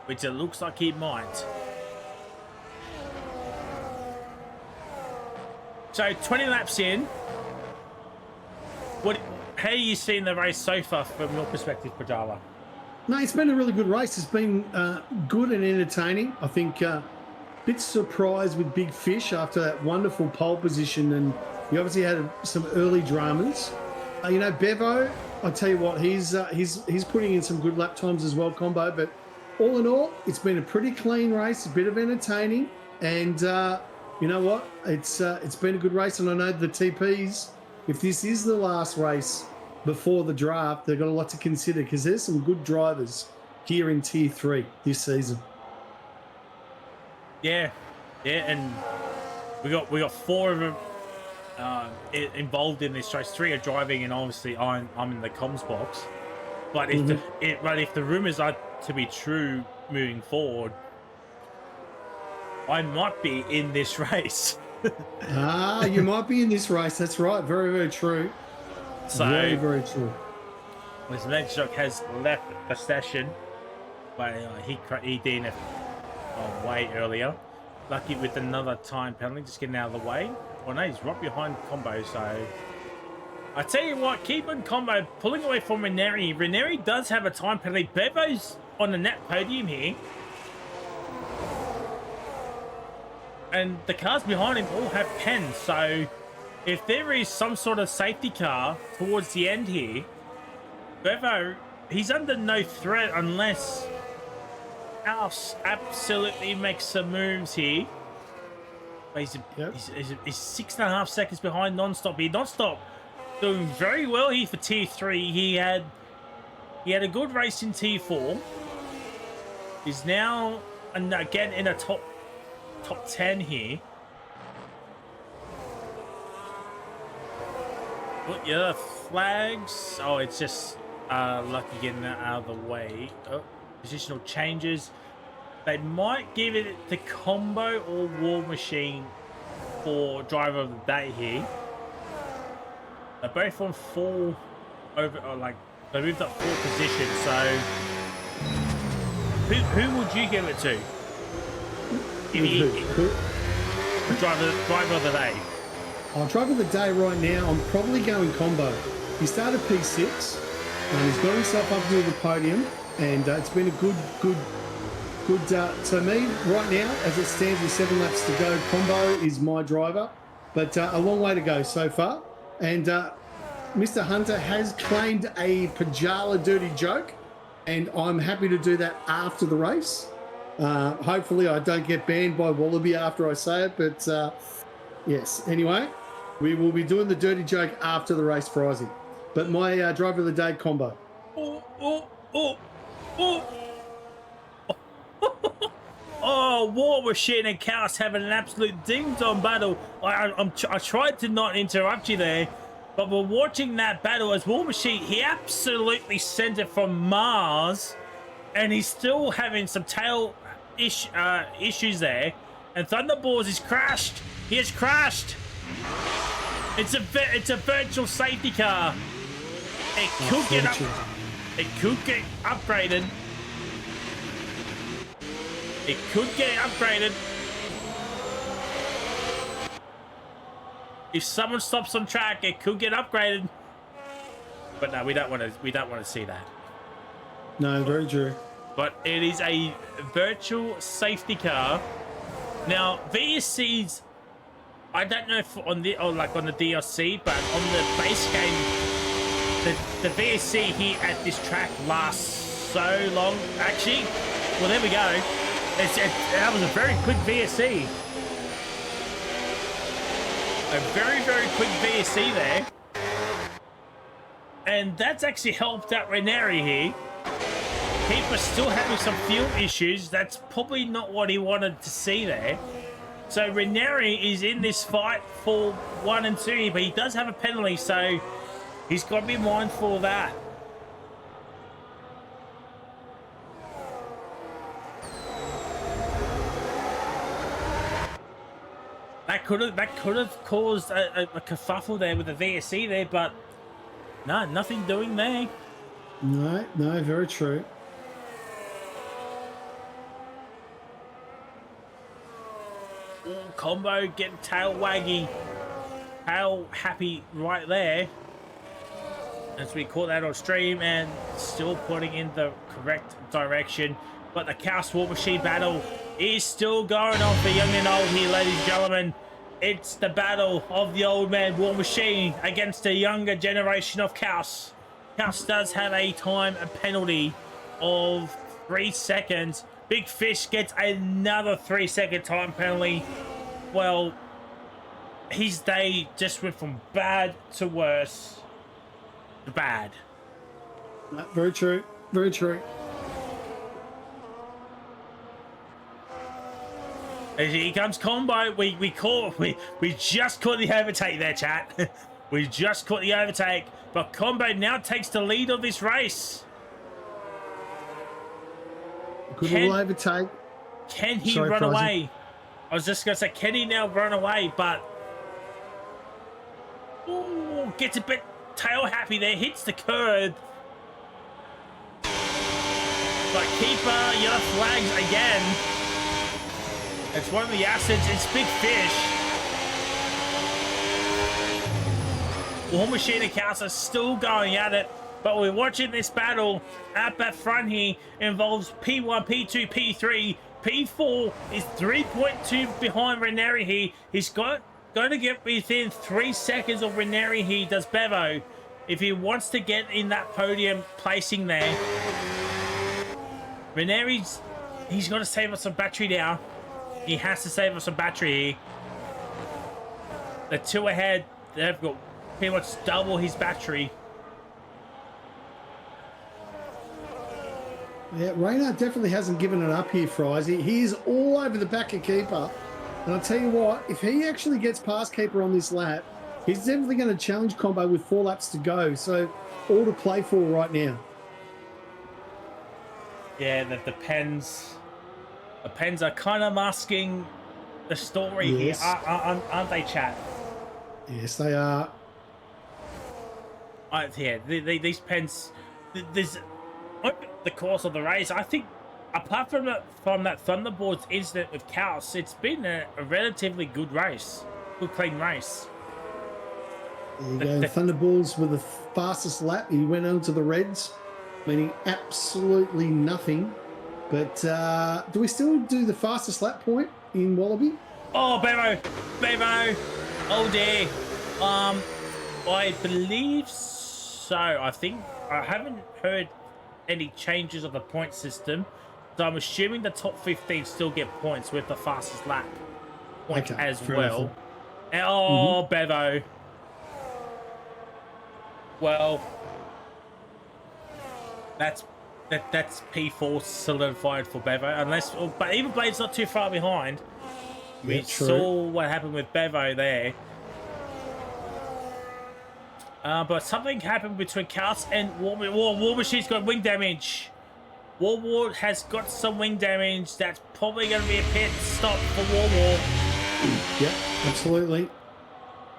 which it looks like he might. So 20 laps in. How are you seeing the race so far from your perspective, Pradala? No, it's been a really good race. It's been good and entertaining. I think bit surprised with Big Fish after that wonderful pole position, and he obviously had some early dramas. You know, Bevo, I tell you what, he's putting in some good lap times as well, Combo. But all in all, it's been a pretty clean race, a bit of entertaining, and you know what? It's been a good race, and I know the TPs. If this is the last race before the draft, they've got a lot to consider because there's some good drivers here in Tier 3 this season. Yeah, and we got 4 of them involved in this race. 3 are driving, and obviously I'm in the comms box. But if the rumors are to be true moving forward, I might be in this race. You might be in this race. That's right. Very, very true. So, very, very true. This Medshock has left the session, but he DNF'd way earlier. lucky with another time penalty, just getting out of the way. Well, no, he's right behind Combo, so... I tell you what, keep on Combo pulling away from Ranieri. Ranieri does have a time penalty. Bevo's on the net podium here. And the cars behind him all have pens, so if there is some sort of safety car towards the end here, Bevo, he's under no threat unless House absolutely makes some moves here. But he's 6.5 seconds behind Non-Stop here. Non-Stop doing very well here for T3. He had a good race in T4. He's now, and again, in a top 10 here. Look, yeah, flags. Oh, it's just lucky getting that out of the way. Oh, positional changes. They might give it to Combo or War Machine for driver of the day here. They're both on 4 over, or like they moved up 4 positions. So, who would you give it to? Driver of the day. Driver of the day right now, I'm probably going Combo. He started P6 and he's got himself up to the podium, and it's been a good. To me, right now, as it stands with 7 laps to go, Combo is my driver, but a long way to go so far. And Mr. Hunter has claimed a Pajala dirty joke, and I'm happy to do that after the race. Hopefully I don't get banned by Wallaby after I say it, but yes. Anyway, we will be doing the dirty joke after the race, Frizy. But my driver of the day, Combo. Oh, War Machine and Chaos having an absolute ding-dong battle. I tried to not interrupt you there, but we're watching that battle as War Machine, he absolutely sent it from Mars, and he's still having some tail issues there. And Thunderballs is crashed. He has crashed. It's a virtual safety car. It could get upgraded. It could get upgraded. If someone stops on track, it could get upgraded. But no, we don't want to see that. No, very true. But it is a virtual safety car. Now, VSC's, I don't know if on the on the DLC, but on the base game, the VSC here at this track lasts so long. Actually, well, there we go. That was a very quick VSC. A very, very quick VSC there. And that's actually helped out Ranieri here. People are still having some fuel issues. That's probably not what he wanted to see there. So Ranieri is in this fight for 1 and 2, but he does have a penalty, so he's got to be mindful of that. That could have caused a kerfuffle there with the VSC there, but no, nothing doing there. No, very true. Combo getting tail waggy, tail happy right there. As we caught that on stream, and still putting in the correct direction. But the Chaos War Machine battle is still going on for young and old here, ladies and gentlemen. It's the battle of the old man War Machine against the younger generation of Chaos. Chaos does have a penalty of 3 seconds. Big Fish gets another 3-second time penalty. Well, his day just went from bad to worse to bad. Very true. Very true. Here comes Combo. We just caught the overtake there, chat. We just caught the overtake, but Combo now takes the lead of this race. Good little overtake. Can he run away? I was just going to say, can he now run away? But ooh, gets a bit tail happy there. Hits the curb. But keeper, yellow flags again. It's one of the acids. It's Big Fish. War Machine and Chaos are still going at it, but we're watching this battle at that front here. Involves P1, P2, P3. P4 is 3.2 behind Ranieri here. He's going to get within 3 seconds of Ranieri here, does Bevo, if he wants to get in that podium placing there. Ranieri's, he's got to save us some battery now. He has to save us some battery here. The two ahead, they've got pretty much double his battery. Yeah, Reynard definitely hasn't given it up here, Frizy. He is all over the back of Keeper. And I'll tell you what, if he actually gets past Keeper on this lap, he's definitely going to challenge Combo with 4 laps to go. So all to play for right now. Yeah, the pens are kind of masking the story here, aren't they, chat? Yes, they are. Yeah, these pens, there's over the course of the race, I think, apart from that Thunderboards incident with Chaos, it's been a relatively good race, good clean race. There you go. Thunderballs with the fastest lap. He went on to the Reds, meaning absolutely nothing. But do we still do the fastest lap point in Wallaby? Oh, Bevo, oh dear. I believe so. I think I haven't heard any changes of the point system, so I'm assuming the top 15 still get points with the fastest lap point as well. Oh, Bevo. Well, that's P4 solidified for Bevo, but even Blade's not too far behind. We saw what happened with Bevo there. But something happened between Chaos and War Machine's got wing damage. War has got some wing damage. That's probably going to be a pit stop for War. Yep, absolutely.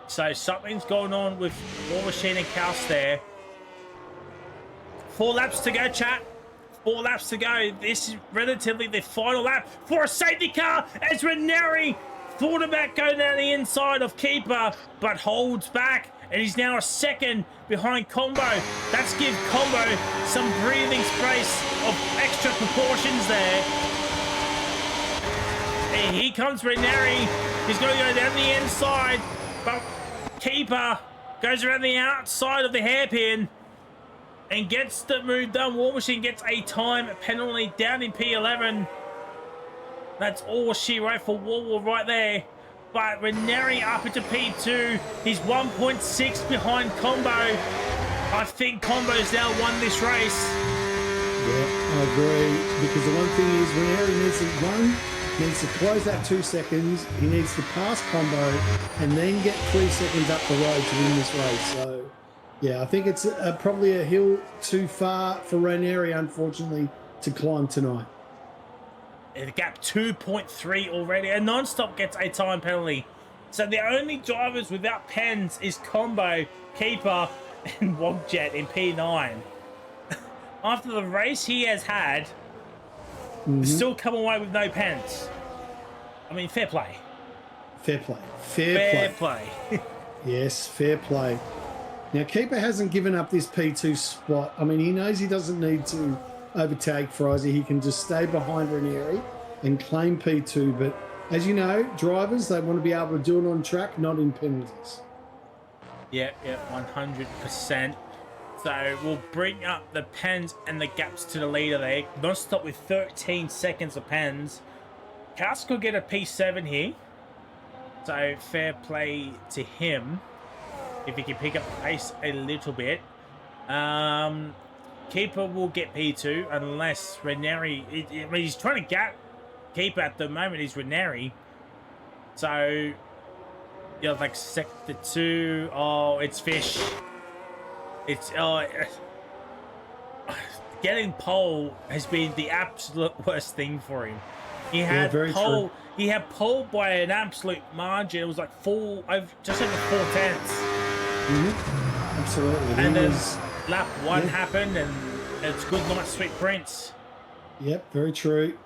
So something's going on with War Machine and Chaos there. 4 laps to go, chat. 4 laps to go. This is relatively the final lap for a safety car as Ranieri thought about going down the inside of Keeper, but holds back. And he's now a second behind Combo. That's give Combo some breathing space of extra proportions there. And here comes Ranieri. He's going to go down the inside, but Keeper goes around the outside of the hairpin and gets the move done. War Machine gets a time penalty down in P11. That's all she wrote for War right there. But Ranieri up into P2. He's 1.6 behind Combo. I think Combo's now won this race. Yeah, I agree. Because the one thing is, Ranieri needs to close that 2 seconds. He needs to pass Combo and then get 3 seconds up the road to win this race. So, yeah, I think it's probably a hill too far for Ranieri, unfortunately, to climb tonight. The gap 2.3 already. And Non-Stop gets a time penalty. So the only drivers without pens is Combo, Keeper, and Wogjet in P9. After the race he has had, still come away with no pens. I mean, fair play. Fair play. Fair play. Yes, fair play. Now, Keeper hasn't given up this P2 spot. I mean, he knows he doesn't need to overtake Frizy. He can just stay behind Ranieri and claim P2. But as you know, drivers, they want to be able to do it on track, not in penalties. Yeah, 100%. So we'll bring up the pens and the gaps to the leader there. Non-Stop with 13 seconds of pens. Chaos could get a P7 here. So fair play to him if he can pick up the pace a little bit. Keeper will get P2 unless Ranieri... I mean, he's trying to gap Keeper at the moment. He's Ranieri. So, yeah, like sector 2. Oh, it's Fish. It's... getting pole has been the absolute worst thing for him. He had pole... He had pole by an absolute margin. It was like just over 4 tenths. Absolutely. And then lap 1 happened, and it's good night, sweet prince. Yep, very true.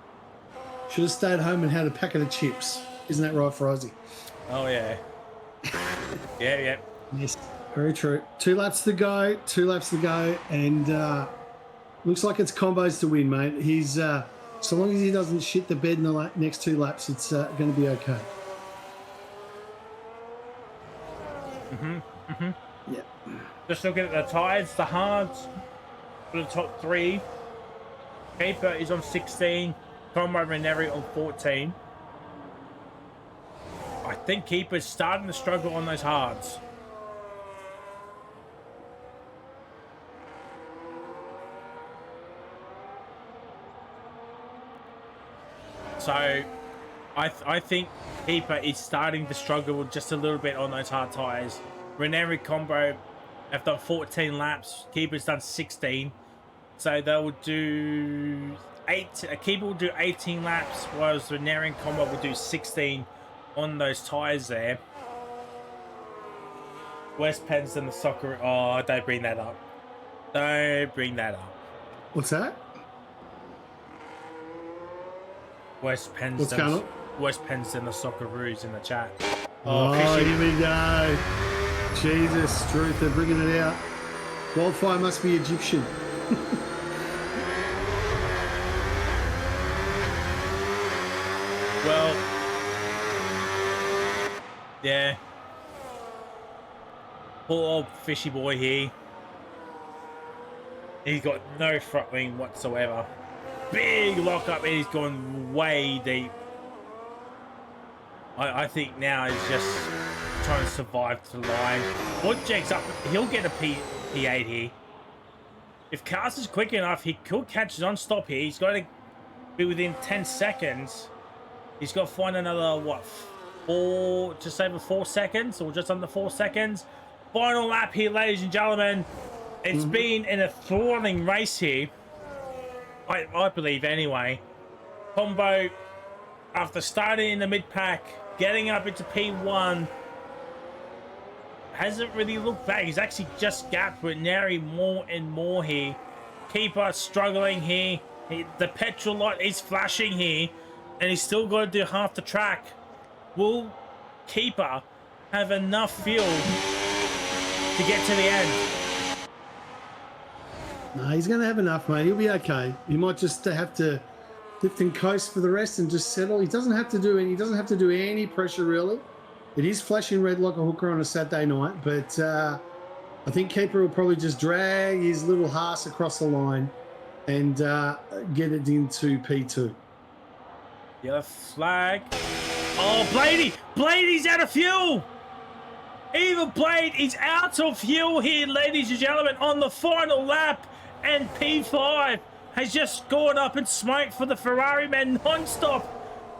Should have stayed home and had a packet of chips. Isn't that right, Frizy? Oh, yeah. Yeah. Yes, very true. 2 laps to go. 2 laps to go, and looks like it's combos to win, mate. He's so long as he doesn't shit the bed in the next 2 laps, it's going to be okay. Yeah. Just looking at the tyres, the hards for the top 3. Keeper is on 16. Combo Ranieri on 14. I think Keeper's starting to struggle on those hards. So, I think Keeper is starting to struggle just a little bit on those hard tyres. Ranieri combo, after 14 laps, Keeper's done 16. So they'll do Keeper will do 18 laps, whereas Ranieri combo will do 16 on those tyres there. West Penn's in the soccer. Oh, don't bring that up. Don't bring that up. What's that? West Penn's What's going on? West Penn's in the Socceroos in the chat. Oh, here we go. Jesus, truth, they're bringing it out. Wildfire must be Egyptian. Well, yeah. Poor old fishy boy here. He's got no front wing whatsoever. Big lock up, and he's gone way deep. I think now he's just trying to survive to the line. Woodjack's up. He'll get a P8 here. If Cars is quick enough, he could catch non-stop here. He's got to be within 10 seconds. He's got to find another, what, just over 4 seconds, or just under 4 seconds. Final lap here, ladies and gentlemen. It's been an enthralling race here. I believe, anyway. Combo, after starting in the mid-pack, getting up into P1, hasn't really looked back. He's actually just gapped with Neri more and more here. Keeper struggling here. The petrol light is flashing here, and he's still got to do half the track. Will Keeper have enough fuel to get to the end? No, he's going to have enough, mate. He'll be okay. He might just have to lift and coast for the rest and just settle. He doesn't have to do any. He doesn't have to do any pressure really. It is flashing red like a hooker on a Saturday night, but I think Keeper will probably just drag his little Haas across the line and get it into P2. Yellow flag. Oh, Bladey! Bladey's out of fuel! Even Blade is out of fuel here, ladies and gentlemen, on the final lap. And P5 has just gone up in smoke for the Ferrari man non-stop.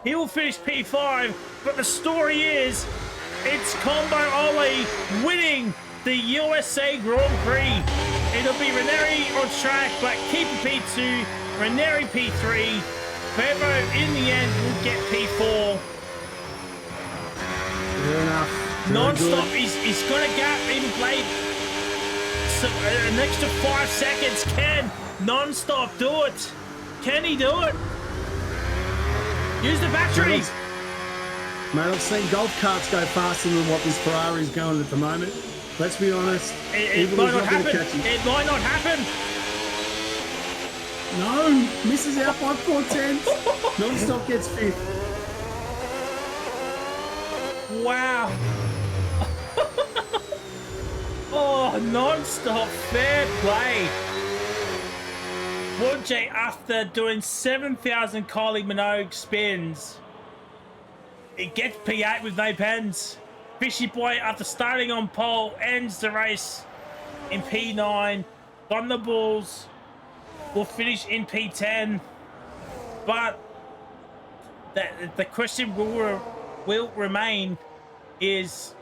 He will finish P5, but the story is, it's Combo Ollie winning the USA Grand Prix. It'll be Ranieri on track, but Keeper P2, Ranieri P3. Bevo, in the end, will get P4. Fair enough. Non-stop, he's got a gap in Blade. So, an extra 5 seconds. Can non-stop do it? Can he do it? Use the battery. Mate, I've seen golf carts go faster than what this Ferrari's going at the moment. Let's be honest. It might not happen. It might not happen. No, misses out by 4/10. Non-stop gets 5th. Wow. Oh, non-stop, fair play. Woodjay, after doing 7,000 Kylie Minogue spins, it gets P8 with no pens. Fishy Boy, after starting on pole, ends the race in P9. Thunderbulls will finish in P10. But the question will remain is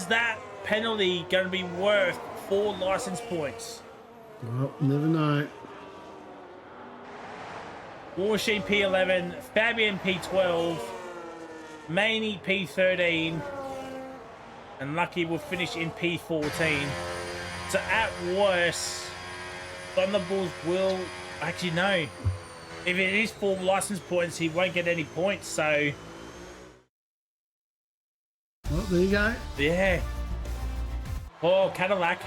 that penalty going to be worth 4 license points? Well, never know. War Machine P11, Fabian P12, Maney P13, and Lucky will finish in P14. So at worst, Thunderbolts will actually no. if it is full license points, he won't get any points. So, Well, there you go. yeah. Poor Cadillac.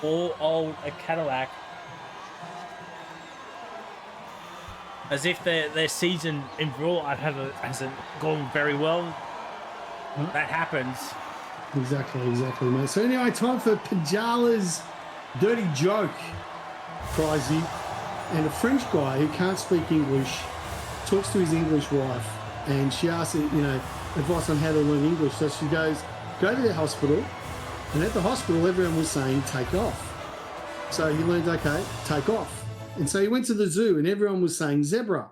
Poor old Cadillac. As if their season in Raw hasn't gone very well. That happens. Exactly, mate. So anyway, time for Pajala's dirty joke, Pricey. And a French guy who can't speak English talks to his English wife, and she asks, advice on how to learn English. So she goes, go to the hospital, and at the hospital, everyone was saying, take off. So he learned, okay, take off. And so he went to the zoo, and everyone was saying zebra.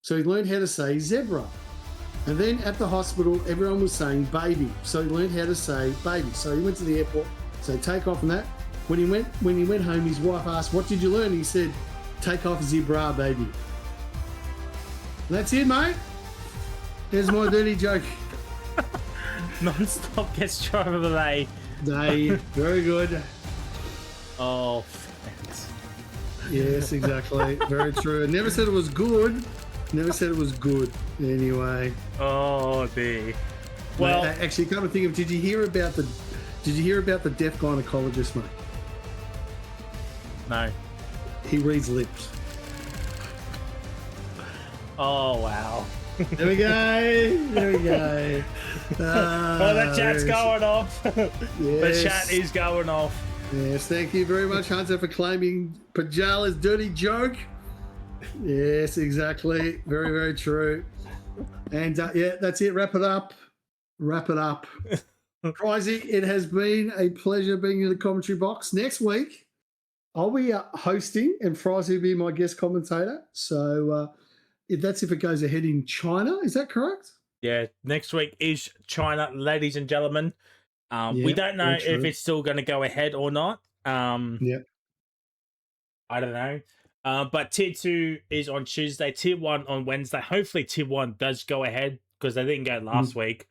So he learned how to say zebra. And then at the hospital, everyone was saying baby. So he learned how to say baby. So he went to the airport, so take off and that. When he went home, his wife asked, what did you learn? He said, take off zebra, baby. That's it, mate. There's my dirty joke. Non-stop gets driver of the day. Very good. Oh, thanks. Yes, exactly. Very true. Never said it was good. Never said it was good. Anyway. Oh, dear. Well, actually, come to think of, did you hear about the deaf gynecologist, mate? No. He reads lips. Oh, wow. There we go. Well, the chat's going off. Yes. The chat is going off. Yes, thank you very much, Hunter, for claiming Pajala's dirty joke. Yes, exactly. Very, very true. And yeah, that's it. Wrap it up. Pricey, it has been a pleasure being in the commentary box. Next week, I'll be hosting, and Frizzy will be my guest commentator. So if it goes ahead in China, is that correct? Yeah, next week is China, ladies and gentlemen. We don't know if it's still going to go ahead or not. Yeah. I don't know. But Tier 2 is on Tuesday, Tier 1 on Wednesday. Hopefully Tier 1 does go ahead because they didn't go last week.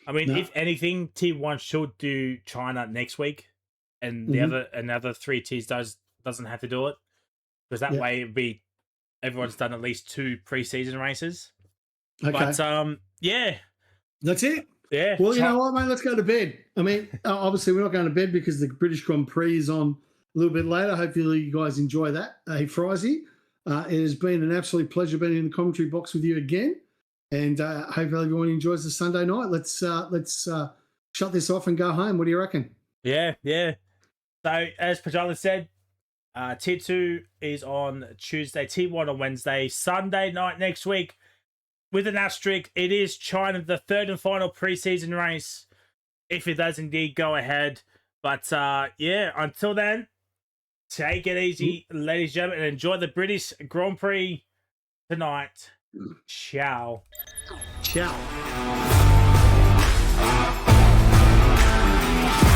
I mean, if anything, Tier 1 should do China next week. And the another 3 tiers doesn't have to do it. Because that way it'd be everyone's done at least 2 preseason races. Okay. But yeah. That's it. Yeah. Well, you know what, mate? Let's go to bed. I mean, obviously we're not going to bed because the British Grand Prix is on a little bit later. Hopefully you guys enjoy that. Hey, Frizzy, it has been an absolute pleasure being in the commentary box with you again. And hopefully everyone enjoys the Sunday night. Let's shut this off and go home. What do you reckon? Yeah. So as Pajala said, Tier 2 is on Tuesday, Tier 1 on Wednesday, Sunday night next week. With an asterisk, it is China, the third and final preseason race, if it does indeed go ahead. But yeah, until then, take it easy, ladies and gentlemen, and enjoy the British Grand Prix tonight. Ciao. Ciao.